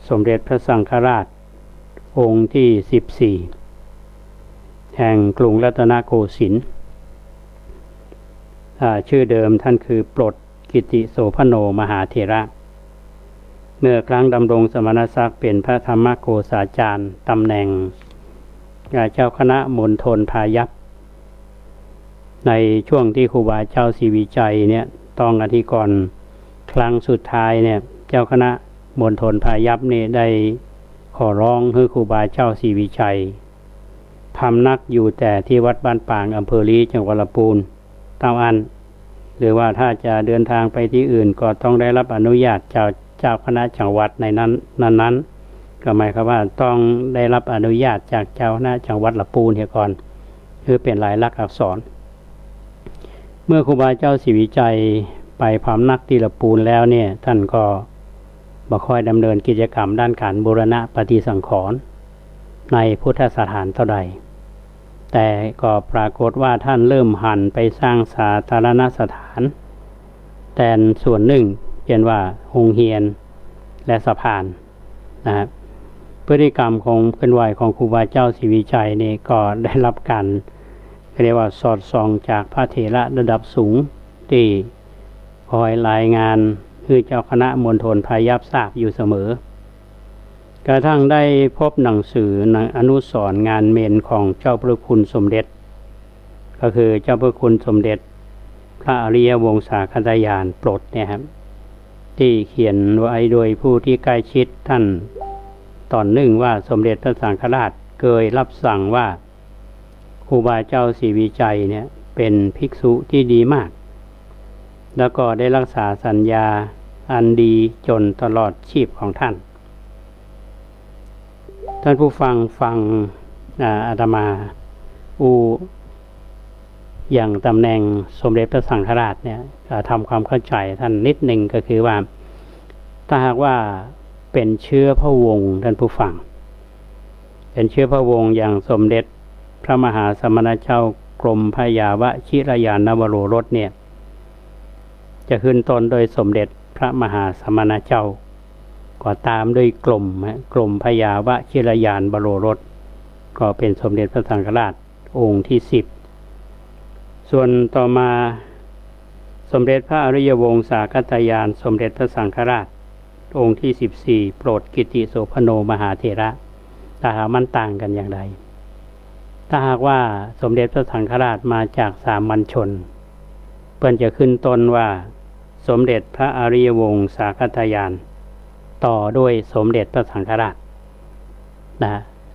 สมเด็จพระสังฆราชองค์ที่14แห่งกรุงรัตนโกสินทร์ชื่อเดิมท่านคือปลดกิติโสภโนมหาเถระเมื่อครั้งดำรงสมณศักดิ์เป็นพระธรรมโฆษาจารย์ตำแหน่งเจ้าคณะมณฑลพายัพในช่วงที่ครูบาเจ้าศรีวิชัยเนี่ยต้องอธิกรณ์ครั้งสุดท้ายเนี่ยเจ้าคณะมณฑลพายัพนี่ได้ขอร้องให้ครูบาเจ้าศรีวิชัยพำนักอยู่แต่ที่วัดบ้านปางอำเภอลีจังหวัดลำพูนเต้าอันหรือว่าถ้าจะเดินทางไปที่อื่นก็ต้องได้รับอนุญาตจากเจ้าคณะจังหวัดในนั้นก็หมายความว่าต้องได้รับอนุญาตจากเจ้าคณะจังหวัดลำพูนเสียก่อนคือเป็นลายลักษณ์อักษรเมื่อครูบาเจ้าศรีวิชัยไปพำนักที่ลำพูนแล้วเนี่ยท่านก็บ่ค่อยดำเนินกิจกรรมด้านการบูรณะปฏิสังขรณ์ในพุทธสถานเท่าใดแต่ก็ปรากฏว่าท่านเริ่มหันไปสร้างสาธารณสถานแต่ส่วนหนึ่งเช่นว่าโรงเรียนและสะพานนะครับพฤติกรรมของเคลื่อนไหวของครูบาเจ้าศรีวิชัยนี่ก็ได้รับการเรียกว่าสอดส่องจากพระเถระระดับสูงที่คอยรายงานคือเจ้าคณะมณฑลพายัพทราบอยู่เสมอกระทั่งได้พบหนังสืออนุสรณ์งานเมนของเจ้าพระคุณสมเด็จก็คือเจ้าพระคุณสมเด็จพระอริยวงศาคัตยานปลดเนี่ยครับที่เขียนไว้โดยผู้ที่ใกล้ชิดท่านตอนหนึ่งว่าสมเด็จพระสังฆราชเคยรับสั่งว่าครูบาเจ้าศรีวิชัยเนี่ยเป็นภิกษุที่ดีมากแล้วก็ได้รักษาสัญญาอันดีจนตลอดชีพของท่านผู้ฟังอาตมาอย่างตำแหน่งสมเด็จพระสังฆราชเนี่ยทำความเข้าใจท่านนิดหนึ่งก็คือว่าถ้าหากว่าเป็นเชื้อพระวงศ์ท่านผู้ฟังเป็นเชื้อพระวงศ์อย่างสมเด็จพระมหาสมณเจ้ากรมพระยาวชิรยานวโรรสเนี่ยจะขึ้นต้นโดยสมเด็จพระมหาสมณเจ้าก็ตามด้วยกรมพระยาวชิรยานวโรรสก็เป็นสมเด็จพระสังฆราชองค์ที่10ส่วนต่อมาสมเด็จพระอริยวงศาคัตยานสมเด็จพระสังฆราชองค์ที่14โปรดกิติโสภโนมหาเถระถ้าหากมันต่างกันอย่างไรถ้าหากว่าสมเด็จพระสังฆราชมาจากสามัญชนเพิ่นจะขึ้นต้นว่าสมเด็จพระอริยวงศาคัตยานต่อด้วยสมเด็จพระสังฆราช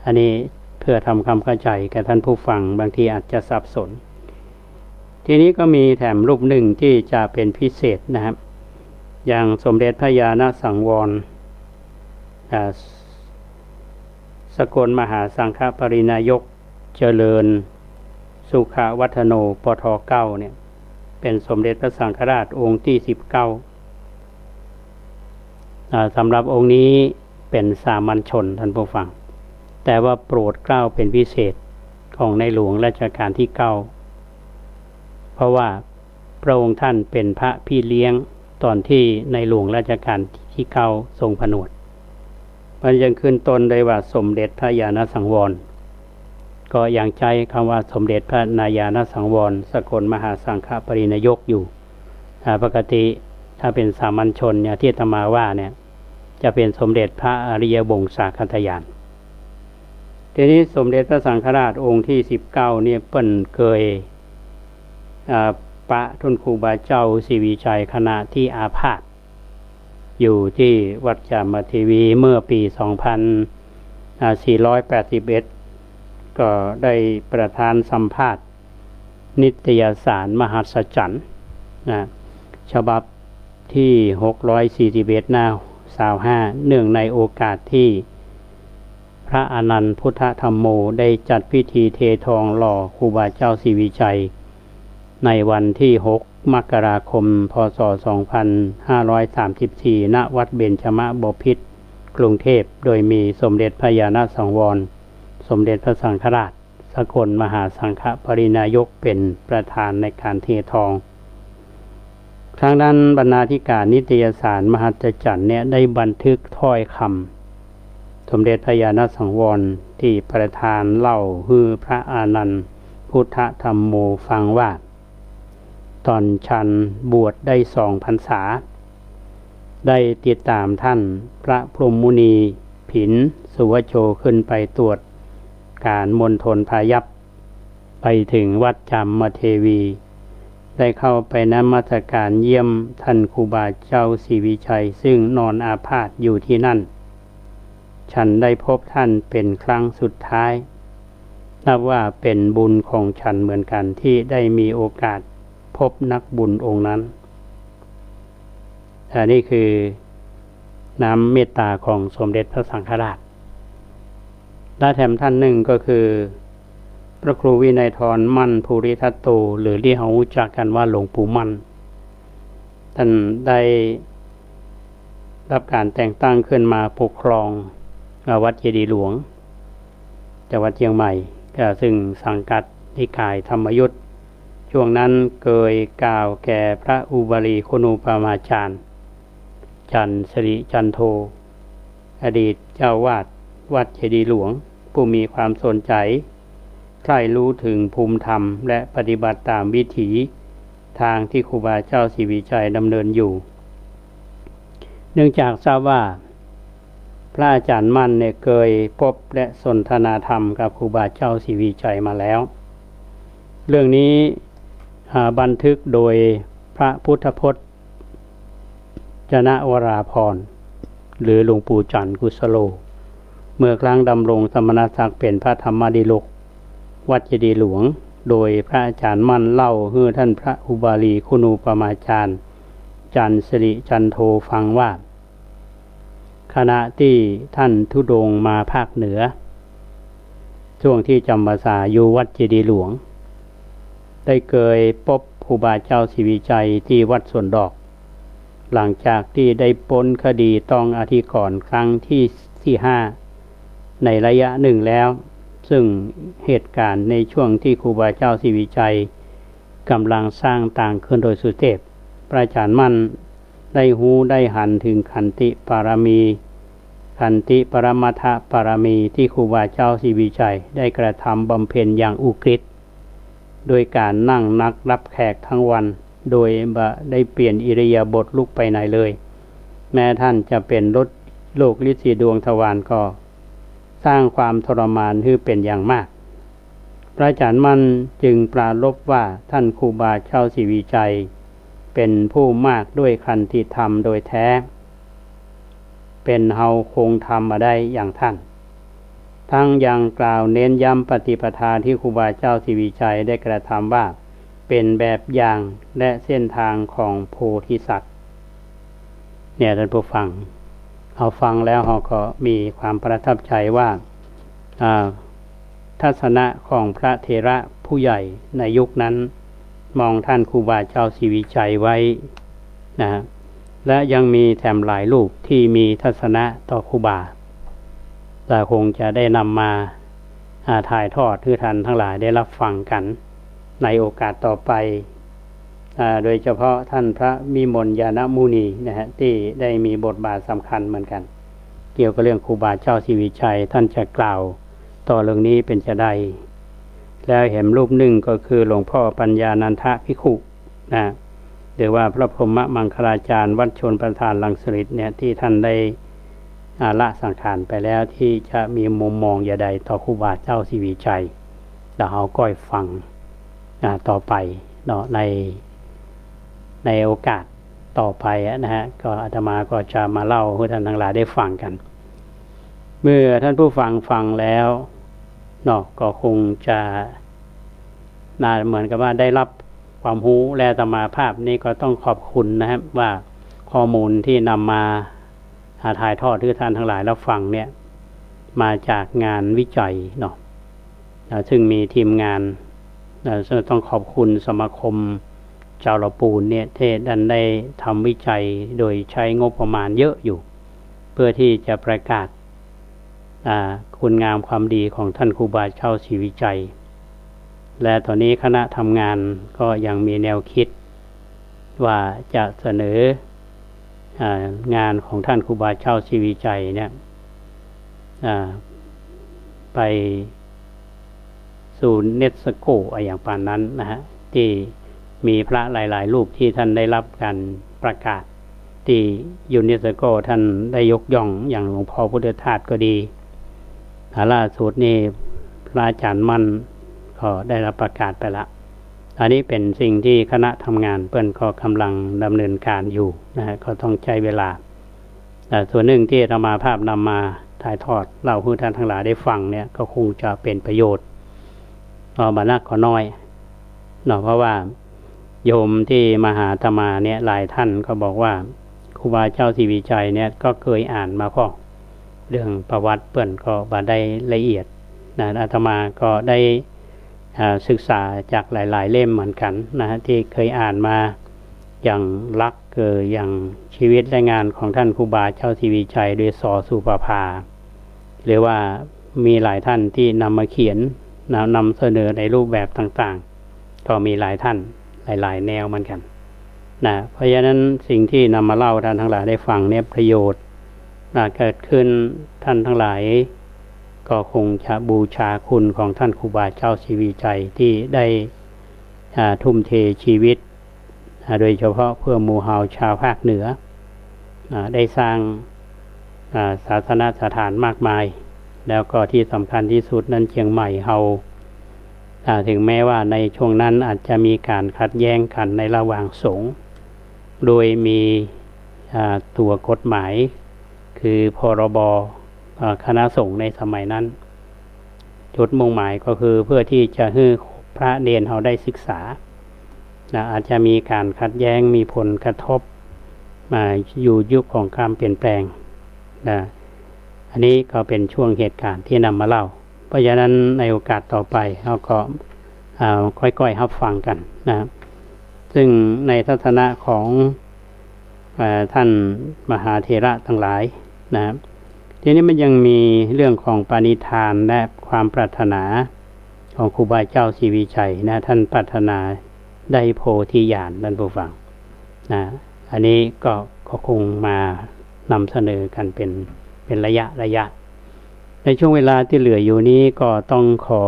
อันนี้เพื่อทำความเข้าใจแก่ท่านผู้ฟังบางทีอาจจะสับสนทีนี้ก็มีแถมรูปหนึ่งที่จะเป็นพิเศษนะครับอย่างสมเด็จพระญาณสังวรสกลมหาสังฆปรินายกเจริญสุขวัฒโนปท9เนี่ยเป็นสมเด็จพระสังฆราชองค์ที่19สำหรับองค์นี้ เป็นสามัญชนท่านผู้ฟังแต่ว่าโปรดเกล้าเป็นพิเศษของในหลวงรัชกาลที่9เพราะว่าพระองค์ท่านเป็นพระพี่เลี้ยงตอนที่ในหลวงรัชกาลที่9ทรงผนวดมันยังขึ้นต้นได้ว่าสมเด็จพระญาณสังวรก็ยังใช้คำว่าสมเด็จพระนายาณสังวรสกลมหาสังฆปรินายกอยู่ปกติถ้าเป็นสามัญชนเนี่ยที่อาตมาว่าเนี่ยจะเป็นสมเด็จพระอริยวงศาคันธยานทีนี้สมเด็จพระสังฆราชองค์ที่19เนี่ยเปิ้นเคยปะทุนครูบาเจ้าศรีวิชัยขณะที่อาพาธอยู่ที่วัดจามเทวีเมื่อปี 2481 ก็ได้ประธานสัมภาษณ์นิตยสารมหัศจรรย์ฉบับที่641หน้า25เนื่องในโอกาสที่พระอนันต์พุทธธรรมโมได้จัดพิธีเททองหล่อครูบาเจ้าศรีวิชัยในวันที่6 มกราคม พ.ศ. 2534 ณ วัดเบญจมบพิตรกรุงเทพโดยมีสมเด็จพระญาณสังวรสมเด็จพระสังฆราชสกลมหาสังฆปรินายกเป็นประธานในการเททองทางด้านบรรณาธิการนิตยสารมหัศจรรย์เนี่ยได้บันทึกถ้อยคำสมเด็จพระญาณสังวรที่ประธานเล่าฮือพระอานันต์พุทธธรรมโมฟังว่าตอนฉันบวชได้2 พรรษาได้ติดตามท่านพระพรหมมุนีผินสุวโชขึ้นไปตรวจการมณฑลพายัพไปถึงวัดจามเทวีได้เข้าไปนมัสการเยี่ยมท่านครูบาเจ้าศรีวิชัยซึ่งนอนอาพาธอยู่ที่นั่นฉันได้พบท่านเป็นครั้งสุดท้ายนับว่าเป็นบุญของฉันเหมือนกันที่ได้มีโอกาสพบนักบุญองค์นั้นอันนี้คือน้ำเมตตาของสมเด็จพระสังฆราชและแถมท่านหนึ่งก็คือพระครูวินัยธรมั่นภูริทัตโตหรือที่เรารู้จักกันว่าหลวงปู่มั่นท่านได้รับการแต่งตั้งขึ้นมาปกครองวัดเจดีย์หลวงจังหวัดเชียงใหม่ซึ่งสังกัดนิกายธรรมยุทธช่วงนั้นเคยกล่าวแก่พระอุบาลีคุณูปมาจารย์จันทร์สิริจันโทอดีตเจ้าวาดวัดเจดีย์หลวงผู้มีความสนใจใคร่รู้ถึงภูมิธรรมและปฏิบัติตามวิถีทางที่ครูบาเจ้าศรีวิชัยดำเนินอยู่เนื่องจากทราบว่าพระอาจารย์มั่นเนี่ยเคยพบและสนทนาธรรมกับครูบาเจ้าศรีวิชัยมาแล้วเรื่องนี้บันทึกโดยพระพุทธพจน์จนะวราพรหรือหลวงปู่จันทร์กุสโลเมื่อครั้งดำรงสมณศักดิ์เป็นพระธรรมดิโลกวัดเจดีย์หลวงโดยพระอาจารย์มั่นเล่าให้ท่านพระอุบาลีคุณูปมาจารย์จันทร์สิริจันโทฟังว่าขณะที่ท่านธุดงค์มาภาคเหนือช่วงที่จำพรรษาอยู่วัดเจดีย์หลวงได้เคยพบครูบาเจ้าศรีวิชัยที่วัดสวนดอกหลังจากที่ได้พ้นคดีต้องอธิกรณ์ครั้งที่5ในระยะหนึ่งแล้วซึ่งเหตุการณ์ในช่วงที่ครูบาเจ้าศรีวิชัยกำลังสร้างต่างขึ้นโดยสุเทพพระอาจารย์มั่นได้หูได้หันถึงขันติปารมีขันติปรมัตถปารมีที่ครูบาเจ้าศรีวิชัยได้กระทำบำเพ็ญอย่างอุกฤษโดยการนั่งนักรับแขกทั้งวันโดยได้เปลี่ยนอิริยาบถลุกไปไหนเลยแม้ท่านจะเป็นโลกฤทธิ์ดวงทวารก็สร้างความทรมานให้เป็นอย่างมากพระอาจารย์มั่นจึงปรารภว่าท่านครูบาเจ้าศรีวิชัยเป็นผู้มากด้วยขันติธรรมโดยแท้เป็นเฮาคงทำมาได้อย่างท่านทั้งยังกล่าวเน้นย้ำปฏิปทาที่ครูบาเจ้าศรีวิชัยได้กระทำว่าเป็นแบบอย่างและเส้นทางของโพธิสัตว์เนี่ยท่านผู้ฟังเอาฟังแล้วเราก็มีความประทับใจว่าทัศนะของพระเถระผู้ใหญ่ในยุคนั้นมองท่านครูบาเจ้าศรีวิชัยไว้นะและยังมีแถมหลายรูปที่มีทัศนะต่อครูบา แต่คงจะได้นำมาถ่ายทอดให้ท่านทั้งหลายได้รับฟังกันในโอกาสต่อไปโดยเฉพาะท่านพระมิมลญาณมุนีนะฮะที่ได้มีบทบาทสำคัญเหมือนกันเกี่ยวกับเรื่องครูบาเจ้าศรีวิชัยท่านจะกล่าวต่อเรื่องนี้เป็นจะได้แล้วเห็นรูปหนึ่งก็คือหลวงพ่อปัญญานันทภิกขุนะหรือว่าพระพรหมมังคลาจารย์วัดชนประธานลังสฤษเนี่ยที่ท่านได้ละสังขารไปแล้วที่จะมีมุมมองอย่างใดต่อครูบาเจ้าศรีวิชัยเราเอาก้อยฟังต่อไปเนาะในโอกาสต่อไปนะฮะก็อาตมาก็จะมาเล่าให้ท่านทั้งหลายได้ฟังกันเมื่อท่านผู้ฟังแล้วเนาะก็คงจะเหมือนกับว่าได้รับความรู้และอาตมาภาพนี้ก็ต้องขอบคุณนะครับว่าข้อมูลที่นำมาถ่ายทอดให้ท่านทั้งหลายรับฟังเนี่ยมาจากงานวิจัยเนาะซึ่งมีทีมงานต้องขอบคุณสมาคมเจ้าละปูนเนี่ยที่ได้ทำวิจัยโดยใช้งบประมาณเยอะอยู่เพื่อที่จะประกาศคุณงามความดีของท่านครูบาเจ้าศรีวิชัยและตอนนี้คณะทำงานก็ยังมีแนวคิดว่าจะเสนองานของท่านครูบาเจ้าศรีวิชัยเนี่ยไปสู่เนสโกอย่างปานนั้นนะฮะที่มีพระหลายๆรูปที่ท่านได้รับการประกาศที่ยูเนสโกท่านได้ยกย่องอย่างหลวงพ่อพุทธทาสก็ดีล่าสุดนี่พระอาจารย์มั่นก็ได้รับประกาศไปละอันนี้เป็นสิ่งที่คณะทำงานเปิ้นก็กำลังดำเนินการอยู่นะฮะก็ต้องใช้เวลาส่วนหนึ่งที่ธรรมาภาพนำมาถ่ายทอดเล่าให้ท่านทั้งหลายได้ฟังเนี่ยก็คงจะเป็นประโยชน์บรรณาก็น้อยเนาะเพราะว่าโยมที่มาหาอาตมาเนี่ยหลายท่านก็บอกว่าครูบาเจ้าศรีวิชัยเนี่ยก็เคยอ่านมาพ่อเรื่องประวัติเปิ้นก็บ่ได้ละเอียดนะอาตมาก็ได้ศึกษาจากหลายๆเล่มเหมือนกันนะที่เคยอ่านมาอย่างลักอย่างชีวิตและงานของท่านครูบาเจ้าศรีวิชัยโดยสอสุปภาหรือว่ามีหลายท่านที่นำมาเขียนนำเสนอในรูปแบบต่างๆก็มีหลายท่านหลายๆแนวเหมือนกันนะเพราะฉะนั้นสิ่งที่นำมาเล่าท่านทั้งหลายได้ฟังเนี่ยประโยชน์เกิดขึ้นท่านทั้งหลายก็คงจะบูชาคุณของท่านครูบาเจ้าศรีวิชัยที่ได้ทุ่มเทชีวิตโดยเฉพาะเพื่อหมู่เฮาชาวภาคเหนือได้สร้างศาสนสถานมากมายแล้วก็ที่สำคัญที่สุดนั้นเชียงใหม่เฮาถึงแม้ว่าในช่วงนั้นอาจจะมีการขัดแย้งกันในระหว่างสงฆ์โดยมีตัวกฎหมายคือพรบคณะสงฆ์ในสมัยนั้นจุดมุ่งหมายก็คือเพื่อที่จะให้พระเนรเขาได้ศึกษาอาจจะมีการขัดแย้งมีผลกระทบมาอยู่ยุคของการเปลี่ยนแปลงอันนี้ก็เป็นช่วงเหตุการณ์ที่นำมาเล่าเพราะฉะนั้นในโอกาสต่อไปเราก็ค่อยๆรับฟังกันนะซึ่งในทัศนะของท่านมหาเถระทั้งหลายนะครับทีนี้มันยังมีเรื่องของปณิธานและความปรารถนาของครูบาเจ้าศรีวิชัยนะท่านปรารถนาได้โพธิญาณท่านผู้ฟังนะอันนี้ก็คงมานำเสนอกันเป็นระยะในช่วงเวลาที่เหลืออยู่นี้ก็ต้องขอ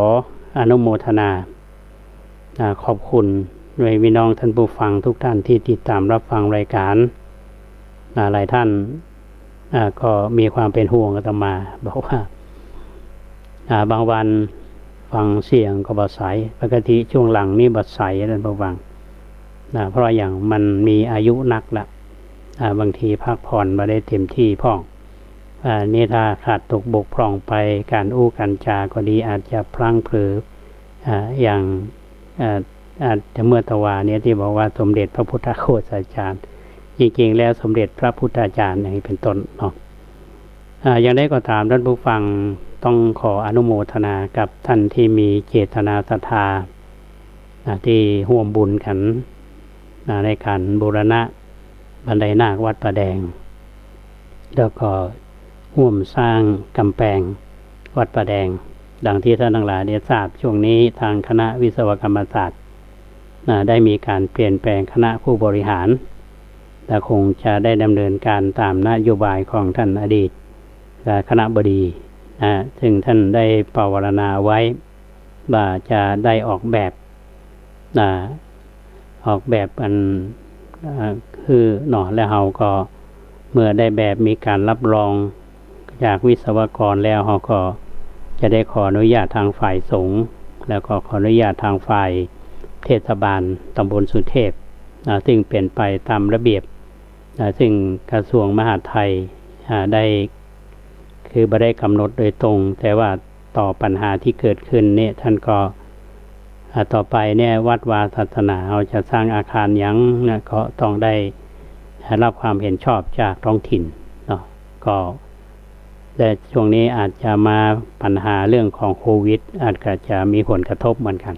อนุโมทนาขอบคุณด้วยพี่น้องท่านผู้ฟังทุกท่านที่ติดตามรับฟังรายการหลายท่านก็มีความเป็นห่วงอาตมาบอกว่าบางวันฟังเสียงก็บัดใสปกติช่วงหลังนี่บัดใสท่านผู้ฟังเพราะอย่างมันมีอายุนักละบางทีพักผ่อนมาได้เต็มที่พ่องนี่ถ้าขาดตกบกพร่องไปการอู้การจาก็ดีอาจจะพลั้งเผลออย่างอาจจะเมื่อตะวาเนี่ยที่บอกว่าสมเด็จพระพุทธโฆษาจารย์จริงๆแล้วสมเด็จพระพุทธาจารย์อย่างนี้เป็นต้นเนาะอย่างได้ก็ตามท่านผู้ฟังต้องขออนุโมทนากับท่านที่มีเจตนาศรัทธาที่ร่วมบุญกันในการบูรณะบันไดนาควัดประแดงแล้วก็ร่วมสร้างกำแพง วัดป่าแดงดังที่ท่านทั้งหลายได้ทราบช่วงนี้ทางคณะวิศวกรรมศาสตร์ได้มีการเปลี่ยนแปลงคณะผู้บริหารและคงจะได้ดำเนินการตามนโยบายของท่านอดีตคณบดีซึ่งท่านได้ปรารณาไว้ว่าจะได้ออกแบบอันคือหนอและเฮาก็เมื่อได้แบบมีการรับรองจากวิศวกรแล้วเฮาก็จะได้ขออนุญาตทางฝ่ายสงฆ์แล้วก็ขออนุญาตทางฝ่ายเทศบาลตำบลสุเทพซึ่งเป็นไปตามระเบียบซึ่งกระทรวงมหาดไทยได้คือบ่ได้กำหนดโดยตรงแต่ว่าต่อปัญหาที่เกิดขึ้นเนี่ยท่านก็ต่อไปเนี่ยวัดวาศาสนาเราจะสร้างอาคารหยังนะก็ต้องได้รับความเห็นชอบจากท้องถิ่นเนาะก็แต่ช่วงนี้อาจจะมาปัญหาเรื่องของโควิดอาจจะมีผลกระทบเหมือนกัน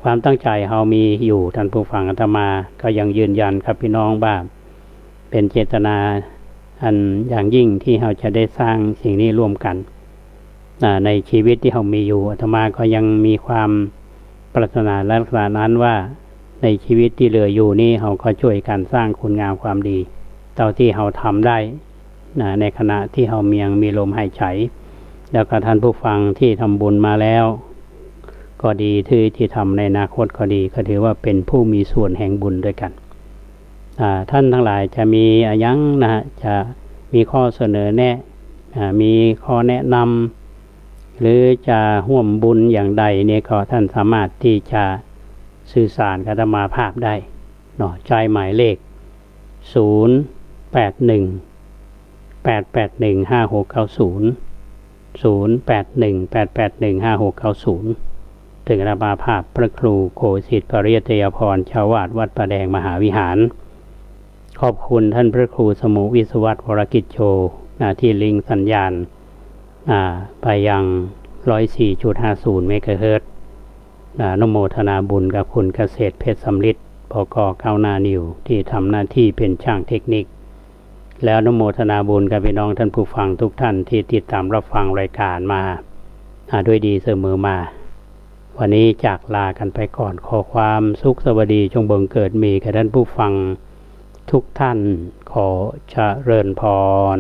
ความตั้งใจเรามีอยู่ท่านผู้ฟังอาตมาก็ยังยืนยันครับพี่น้องว่าเป็นเจตนาอันอย่างยิ่งที่เราจะได้สร้างสิ่งนี้ร่วมกันในชีวิตที่เรามีอยู่อาตมาก็ยังมีความปรารถนาและลักษณะนั้นว่าในชีวิตที่เหลืออยู่นี่เราก็ช่วยกันสร้างคุณงามความดีเท่าที่เราทำได้ในขณะที่เรามีลมหายใจแล้วก็ท่านผู้ฟังที่ทำบุญมาแล้วก็ดีที่ทำในอนาคตก็ดีก็ถือว่าเป็นผู้มีส่วนแห่งบุญด้วยกันท่านทั้งหลายจะมียังจะมีข้อเสนอแนะมีข้อแนะนำหรือจะร่วมบุญอย่างใดเนี่ยก็ท่านสามารถที่จะสื่อสารกับอาตมาภาพได้เนาะใจหมายเลข0818815690 ถึงอาตมาภาพพระครูโคสิทธิ์ปริยัตยพรชาวาดวัดป่าแดงมหาวิหารขอบคุณท่านพระครูสมุวิศวัตรวรกิจโชที่ลิงสัญญาณไปยัง 104.50 เมกะเฮิรตซ์นโมทนาบุญกับคุณเกษตรเพชรสำริดปก.ก้าวหน้านิวที่ทำหน้าที่เป็นช่างเทคนิคแล้วนโมทนาบุญกับพี่น้องท่านผู้ฟังทุกท่านที่ติดตามรับฟังรายการมาด้วยดีเสมอมาวันนี้จากลากันไปก่อนขอความสุขสวัสดีจงบังเกิดมีแก่ท่านผู้ฟังทุกท่านขอเจริญพร